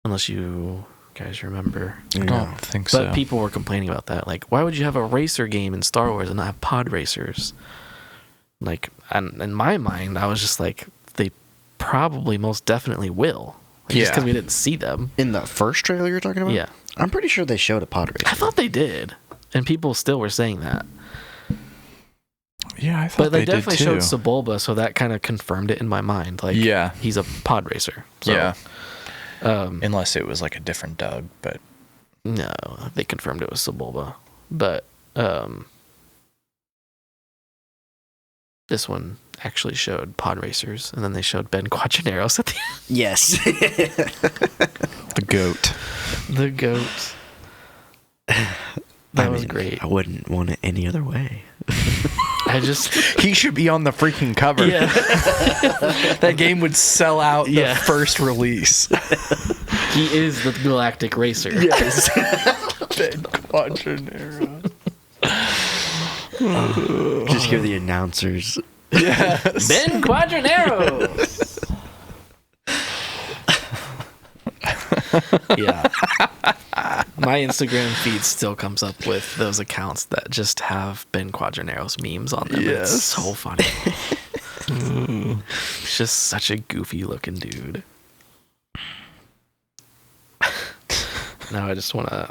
unless you guys remember. I don't think so. But people were complaining about that. Like, why would you have a racer game in Star Wars and not have pod racers? Like, and in my mind, I was just like, they probably most definitely will. Like, just because we didn't see them. In the first trailer you're talking about? Yeah. I'm pretty sure they showed a pod racer. I thought they did. And people still were saying that. Yeah, I thought but they did definitely too. showed Sebulba, so that kind of confirmed it in my mind. Like, he's a pod racer. So, yeah. Unless it was like a different Doug, but no, they confirmed it was Sebulba. But this one actually showed pod racers, and then they showed Ben Quadrinaros at the end. Yes. The goat. The goat. That was great. I wouldn't want it any other way. He should be on the freaking cover. Yeah. That game would sell out the first release. He is the Galactic Racer. Yes. Ben Quadrinaros. Just hear the announcers. Yes. Ben Quadrinaros. Yeah. My Instagram feed still comes up with those accounts that just have Ben Quadrinaros memes on them. Yes. It's so funny. He's just such a goofy looking dude. Now I just want to...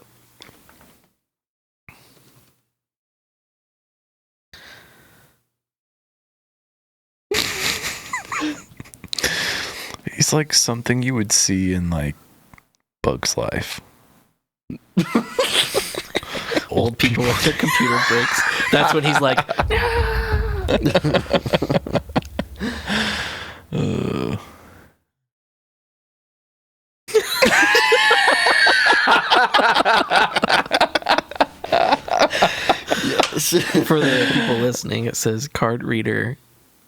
He's like something you would see in like Bug's Life. Old people with their computer breaks. That's when he's like, Yes. for the people listening, it says card reader,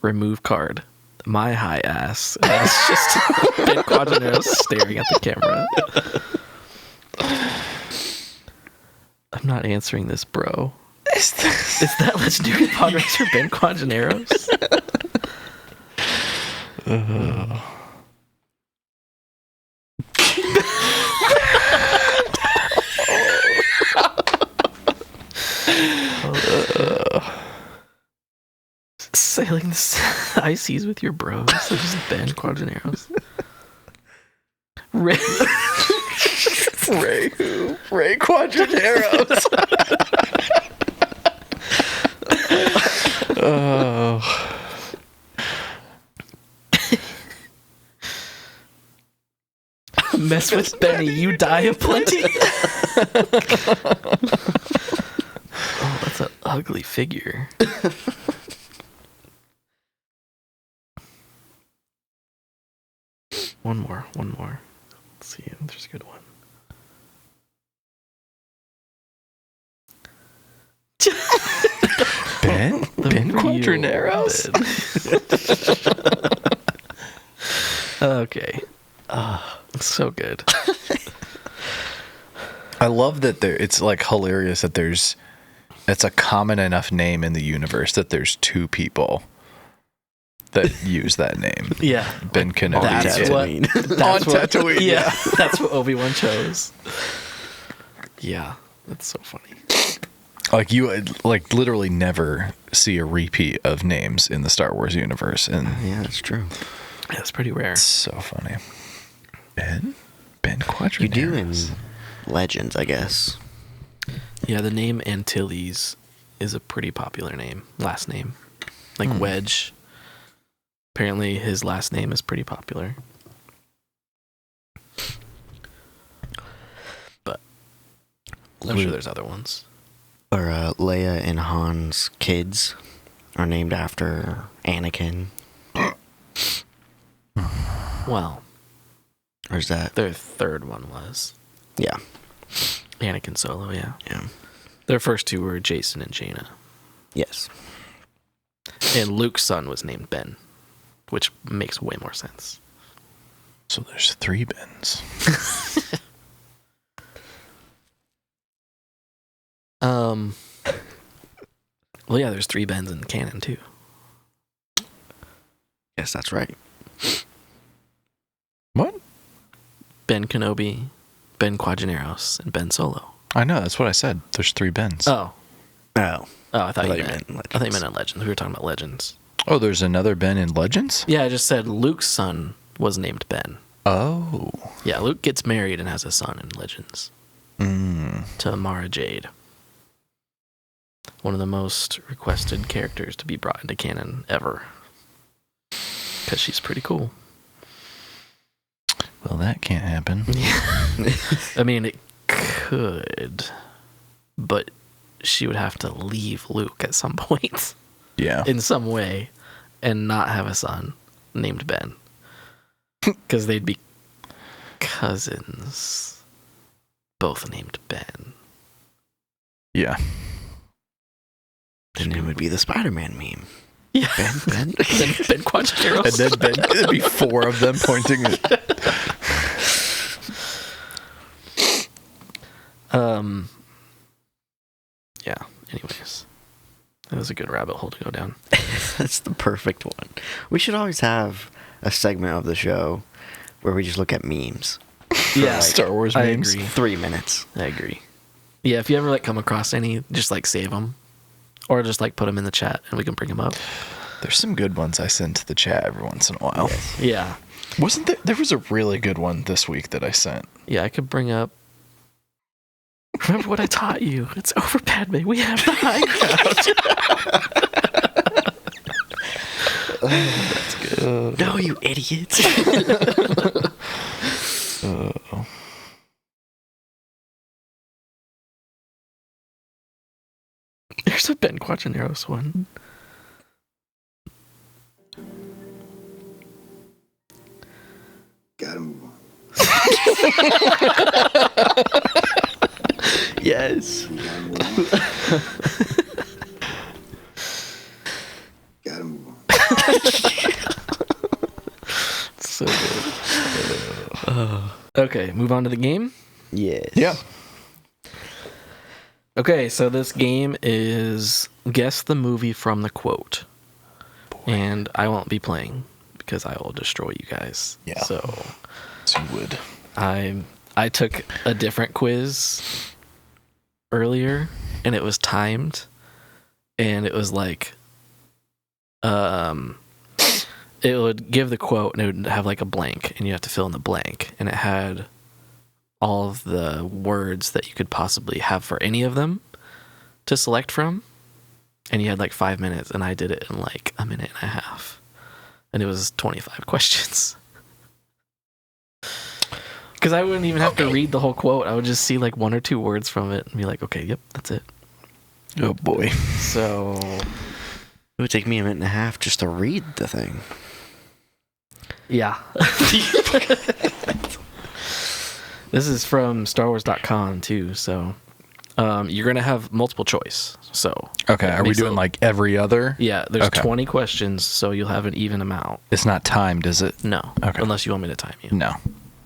remove card. My high ass. And it's just Ben Quadrinaros staring at the camera. I'm not answering this, bro. Is that legendary pod racer Ben Quadrinaros? Sailing the high seas with your bros. This is Ben Quadrinaros. Ray Quadrinaros. Oh. Mess with Benny, you die of plenty. Oh, that's an ugly figure. One more. Let's see if there's a good one. Ben Quadrinaros? Okay. So good. I love that it's like hilarious that it's a common enough name in the universe that there's two people that use that name. Yeah. Ben Kenobi. That's what. On Tatooine. Yeah, that's what Obi-Wan chose. Yeah, that's so funny. Like you like literally never see a repeat of names in the Star Wars universe, and Yeah, that's true. Yeah, it's pretty rare. it's so funny. Ben Quadrinaros. You do in Legends, I guess. Yeah, the name Antilles is a pretty popular name, last name. Like Wedge. Apparently his last name is pretty popular. But I'm sure there's other ones. Or Leia and Han's kids are named after Anakin. Well, Or is that? their third one was Yeah. Anakin Solo, yeah. Yeah. Their first two were Jason and Jaina. Yes. And Luke's son was named Ben, which makes way more sense. So there's 3 Bens. Well, yeah, there's 3 Bens in canon too. Yes, that's right. What? Ben Kenobi, Ben Quadrinaros, and Ben Solo. I know, that's what I said. There's 3 Bens. Oh. I thought you you meant meant I thought you Legends. meant in Legends. We were talking about Legends. Oh, there's another Ben in Legends? Yeah, I just said Luke's son was named Ben. Oh. Yeah, Luke gets married and has a son in Legends to Mara Jade. One of the most requested characters to be brought into canon ever. Because she's pretty cool. Well, that can't happen. I mean, it could, but she would have to leave Luke at some point Yeah. in some way and not have a son named Ben. Because they'd be cousins, both named Ben. Yeah. Then it would be the Spider-Man meme. Yeah. Ben. Ben Quadrinaros. And then Ben, it'd be 4 of them pointing at... Yeah, anyways. That was a good rabbit hole to go down. That's the perfect one. We should always have a segment of the show where we just look at memes. Yeah, Star Wars I memes. agree. 3 minutes. I agree. Yeah, if you ever come across any, just save them. Or just put them in the chat and we can bring them up. There's some good ones I send to the chat every once in a while. Yes. Yeah. Wasn't there was a really good one this week that I sent. Yeah, I could bring up. Remember what I taught you? It's over, Padme. We have the high ground. That's good. No, you idiots. There's a Ben Quadrinaros one. Gotta move on. Yes. Gotta move on. So good. Okay, move on to the game. Yes. Yeah. Okay, so this game is guess the movie from the quote. And I won't be playing because I will destroy you guys. Yeah. So you would. I took a different quiz earlier and it was timed and it was like it would give the quote and it would have like a blank and you have to fill in the blank and it had all of the words that you could possibly have for any of them to select from, and you had like 5 minutes and I did it in like a minute and a half and it was 25 questions. Because I wouldn't even have to read the whole quote. I would just see like 1 or 2 words from it and be like, okay, yep, that's it. Oh boy. So It would take me a minute and a half just to read the thing. yeah. This is from StarWars.com too, so you're gonna have multiple choice. So Okay, are we doing like every other? yeah, there's Okay. 20 questions, so you'll have an even amount. It's not timed, is it? No, Okay. unless you want me to time you. No.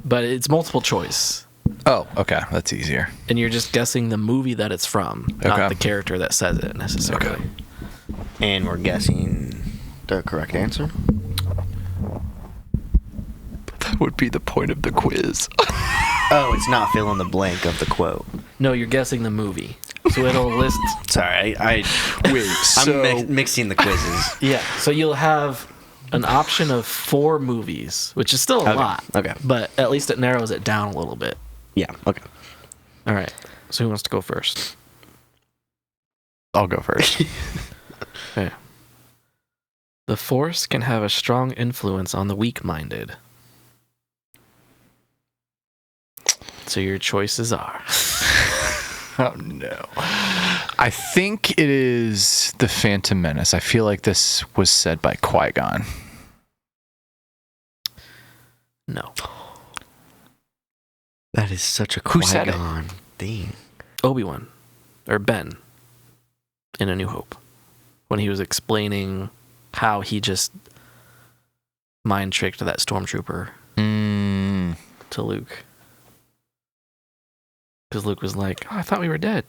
But it's multiple choice, Oh, okay. That's easier. and you're just guessing the movie that it's from, not Okay. the character that says it necessarily. Okay. And we're guessing the correct answer. That would be the point of the quiz. Oh, it's not fill in the blank of the quote. No, you're guessing the movie, so it'll list. Sorry, Wait, I'm mixing the quizzes. Yeah, so you'll have an option of 4 movies, which is still a Okay, lot. okay. But at least it narrows it down a little bit. Yeah, okay. All right. So who wants to go first? I'll go first. Okay. The Force can have a strong influence on the weak-minded. So your choices are. Oh no. I think it is the Phantom Menace. I feel like this was said by Qui-Gon. No. That is such a Who said it? Qui-Gon thing. Obi-Wan. Or Ben. In A New Hope. When he was explaining how he just mind-tricked that stormtrooper to Luke. Because Luke was like, oh, I thought we were dead.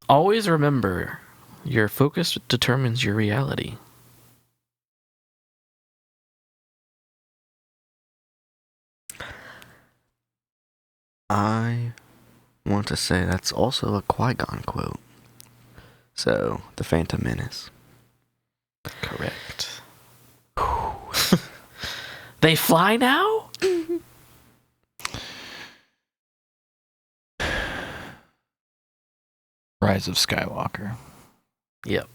Always remember, your focus determines your reality. I want to say that's also a Qui-Gon quote. So, the Phantom Menace. Correct. They fly now? Rise of Skywalker. Yep.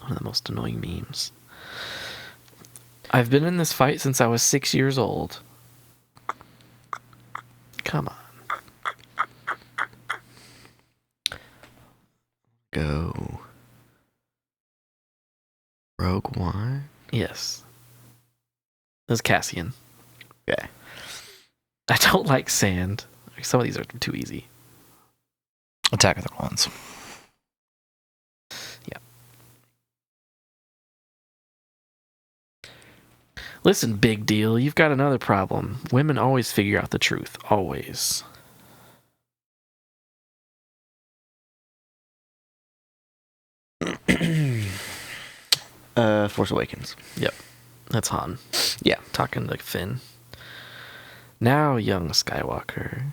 One of the most annoying memes. I've been in this fight since I was 6 years old. Come on. Go. Rogue One? Yes. This is Cassian. Okay. I don't like sand. Some of these are too easy. Attack of the Clones. Listen, big deal. You've got another problem. Women always figure out the truth. Always. Force Awakens. That's Han. Yeah. Talking like Finn. Now, young Skywalker,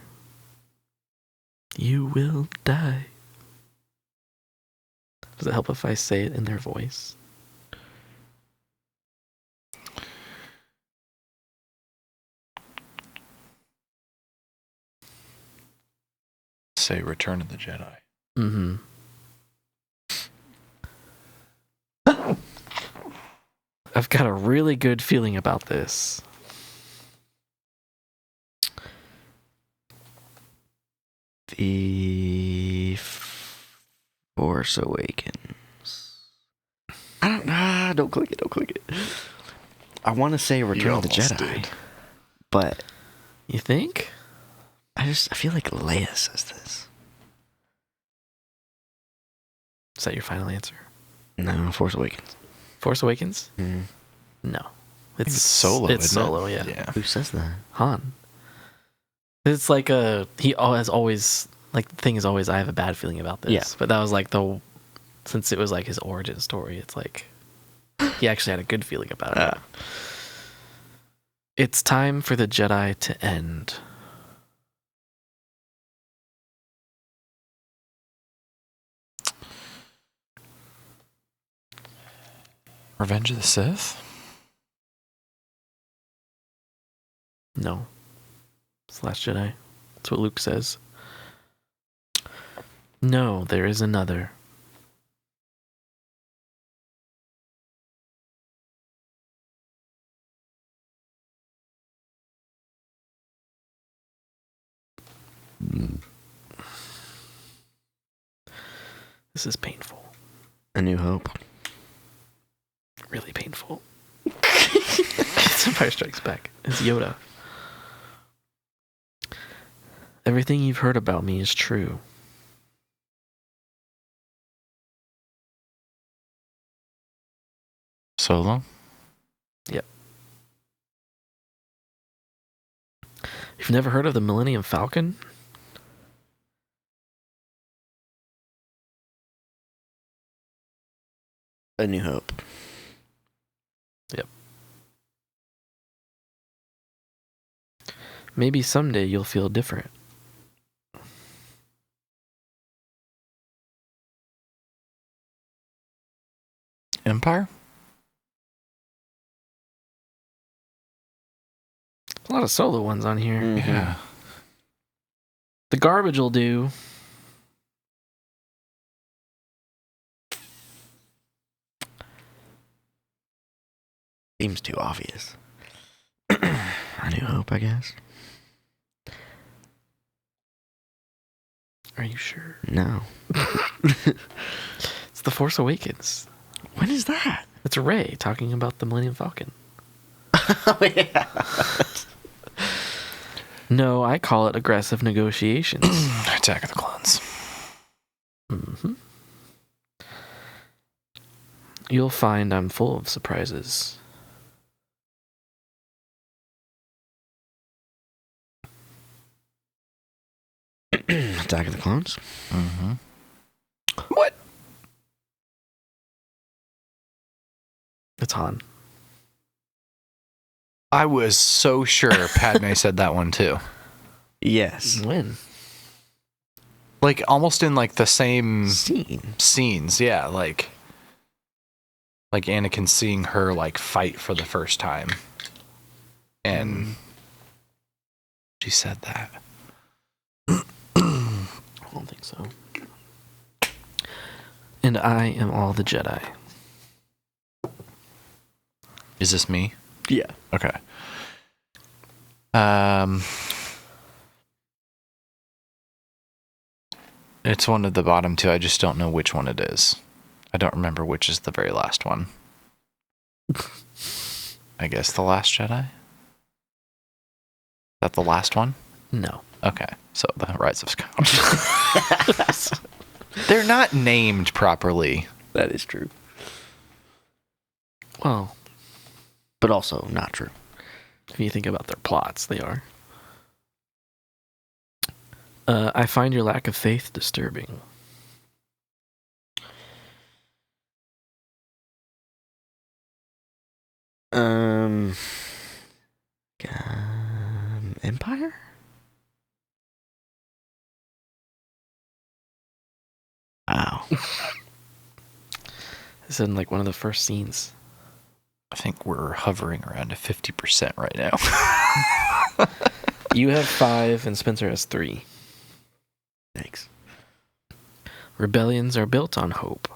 you will die. Does it help if I say it in their voice? Say Return of the Jedi. Mm-hmm. I've got a really good feeling about this. The Force Awakens. I don't know. Don't click it. Don't click it. I want to say Return of the Jedi, did. but You think? I feel like Leia says this. Is that your final answer? No, Force Awakens. Force Awakens? Mm. No. It's Solo. It's isn't it? Solo, yeah. Yeah. Who says that? Han. It's like he has always, like, the thing is always, I have a bad feeling about this. Yeah. But that was like since it was like his origin story, it's like, he actually had a good feeling about it. It's time for the Jedi to end. Revenge of the Sith? No. It's the Last Jedi. That's what Luke says. No, there is another. This is painful. A New Hope. Really painful. Empire Strikes Back. It's Yoda. Everything you've heard about me is true. Solo? You've never heard of the Millennium Falcon? A New Hope. Maybe someday you'll feel different. Empire? A lot of solo ones on here. Mhm. Yeah. The garbage will do. Seems too obvious. A New Hope, I guess. Are you sure? No. It's The Force Awakens. When is that? It's Rey talking about the Millennium Falcon. Oh, yeah. No, I call it aggressive negotiations. Attack of the Clones. Mm-hmm. You'll find I'm full of surprises. Attack of the Clones? Mm-hmm. What? It's Han. I was so sure Padme said that one too. Yes. When? Like almost in like the same Scene. scenes, yeah, like Anakin seeing her like fight for the first time. And she said that. I don't think so. And I am all the Jedi. Is this me? Yeah. Okay. It's one of the bottom two. I just don't know which one it is. I don't remember which is the very last one. I guess The Last Jedi? Is that the last one? No. Okay. So The Rise of Skywalker. They're not named properly. That is true. Well, But also not true. if you think about their plots, they are. I find your lack of faith disturbing. Empire? Wow. It's in like one of the first scenes. I think we're hovering around a 50% right now. You have 5 and Spencer has 3. Thanks. Rebellions are built on hope.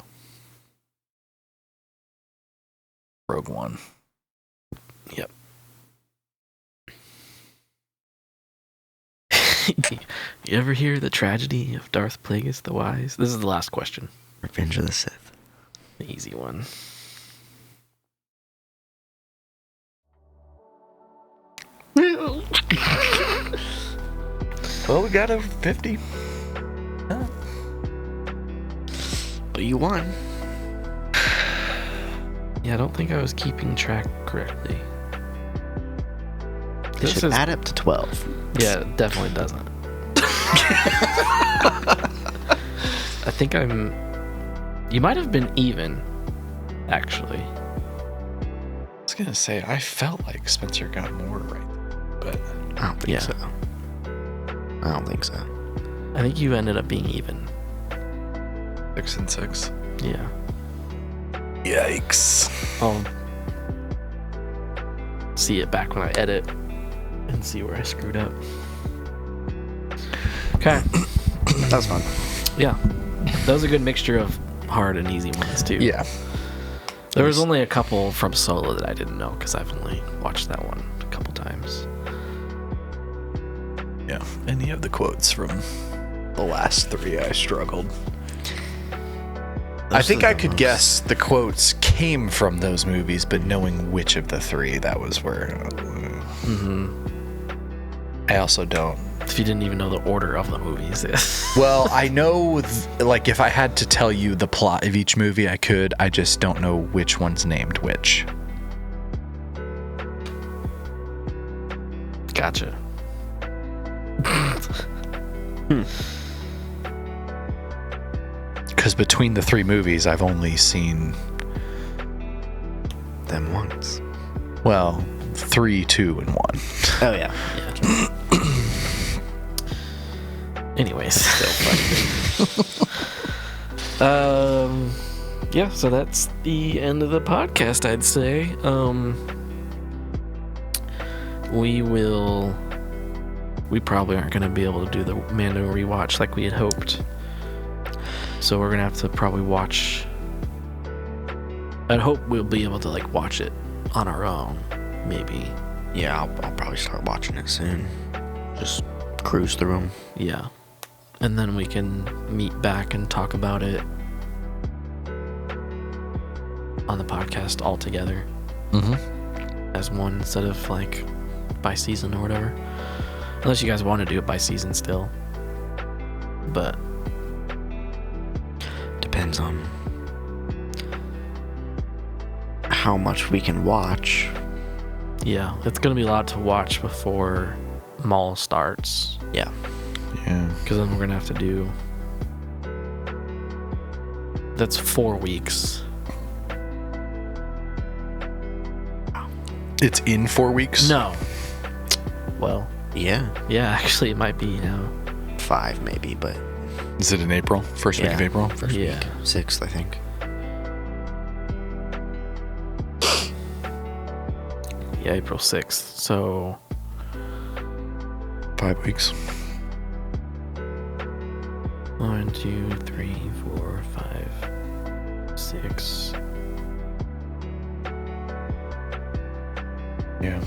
Rogue One. Yep. You ever hear the tragedy of Darth Plagueis the Wise? This is the last question. Revenge of the Sith. The easy one. Well, we got a 50. But you won. Yeah, I don't think I was keeping track correctly. It should add up to 12. Yeah, it definitely doesn't. I think you might have been even, actually. I was gonna say, I felt like Spencer got more right, but I don't think so. I don't think so. I think you ended up being even. 6 and 6. Yeah. Yikes. I'll see it back when I edit and see where I screwed up. Okay. That was fun. Yeah. That was a good mixture of hard and easy ones, too. Yeah. There was only a couple from Solo that I didn't know because I've only watched that one a couple times. Yeah. Any of the quotes from the last 3, I struggled. I think I could guess the quotes came from those movies, but knowing which of the 3, that was where. I also don't. If you didn't even know the order of the movies. Well, I know, like, if I had to tell you the plot of each movie, I could. I just don't know which one's named which. Gotcha. Because between the 3 movies, I've only seen, Them once. well, 3, 2, and 1. Oh, yeah. Anyways. Yeah, so that's the end of the podcast, I'd say. We probably aren't going to be able to do the Mando rewatch like we had hoped. So we're going to have to probably watch. I'd hope we'll be able to, like, watch it on our own, maybe. Yeah, I'll probably start watching it soon. Just cruise through them. Yeah. And then we can meet back and talk about it on the podcast all together. As one instead of, like, by season or whatever. Unless you guys want to do it by season still. But depends on how much we can watch. yeah, it's going to be a lot to watch before Maul starts. Yeah. Yeah. Because then we're going to have to do... That's 4 weeks. It's in 4 weeks? No. Well, Yeah. actually it might be now. 5 maybe, but Is it in April? First week of April? First Yeah. week. 6th, I think. Yeah, April 6th. So 5 weeks. 1, 2, 3, 4, 5, 6. Yeah.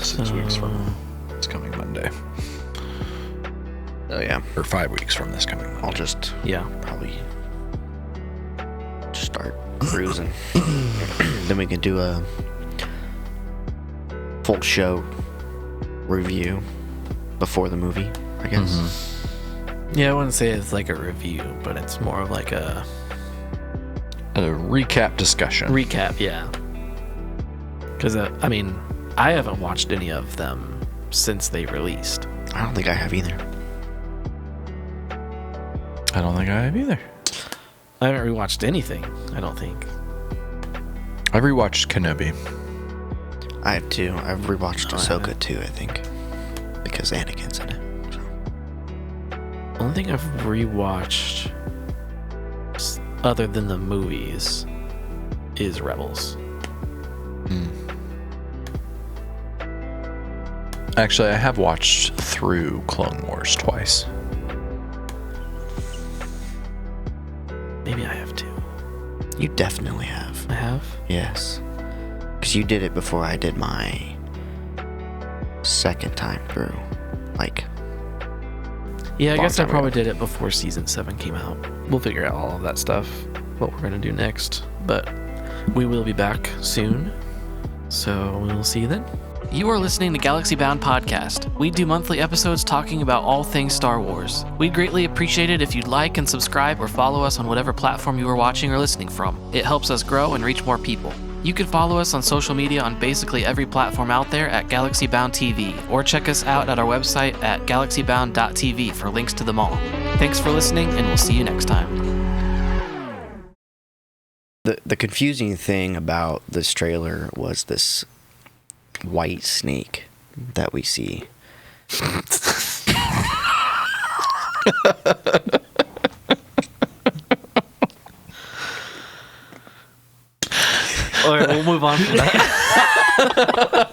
6 weeks from this coming Monday. Oh, yeah. Or 5 weeks from this coming Monday. I'll just Yeah. probably start cruising. Then we can do a full show review before the movie, I guess. Yeah, I wouldn't say it's like a review, but it's more of like a A recap discussion. recap, yeah. Because, I mean, I haven't watched any of them since they released. I don't think I have either. I don't think I have either. I haven't rewatched anything, I don't think. I rewatched Kenobi. I have too. I've rewatched Oh, I Ahsoka haven't. too, I think. Because Anakin's in it. So. Only thing I've rewatched other than the movies is Rebels. Actually, I have watched through Clone Wars twice. Maybe I have too. You definitely have. I have? Yes. Because you did it before I did my second time through. Like, Yeah, I long guess I time probably ago. did it before season 7 came out. We'll figure out all of that stuff, what we're going to do next. But we will be back soon. So we will see you then. You are listening to Galaxy Bound Podcast. We do monthly episodes talking about all things Star Wars. We'd greatly appreciate it if you'd like and subscribe or follow us on whatever platform you are watching or listening from. It helps us grow and reach more people. You can follow us on social media on basically every platform out there at Galaxy Bound TV, or check us out at our website at galaxybound.tv for links to them all. Thanks for listening, and we'll see you next time. The confusing thing about this trailer was this white snake that we see. All right, we'll move on from that.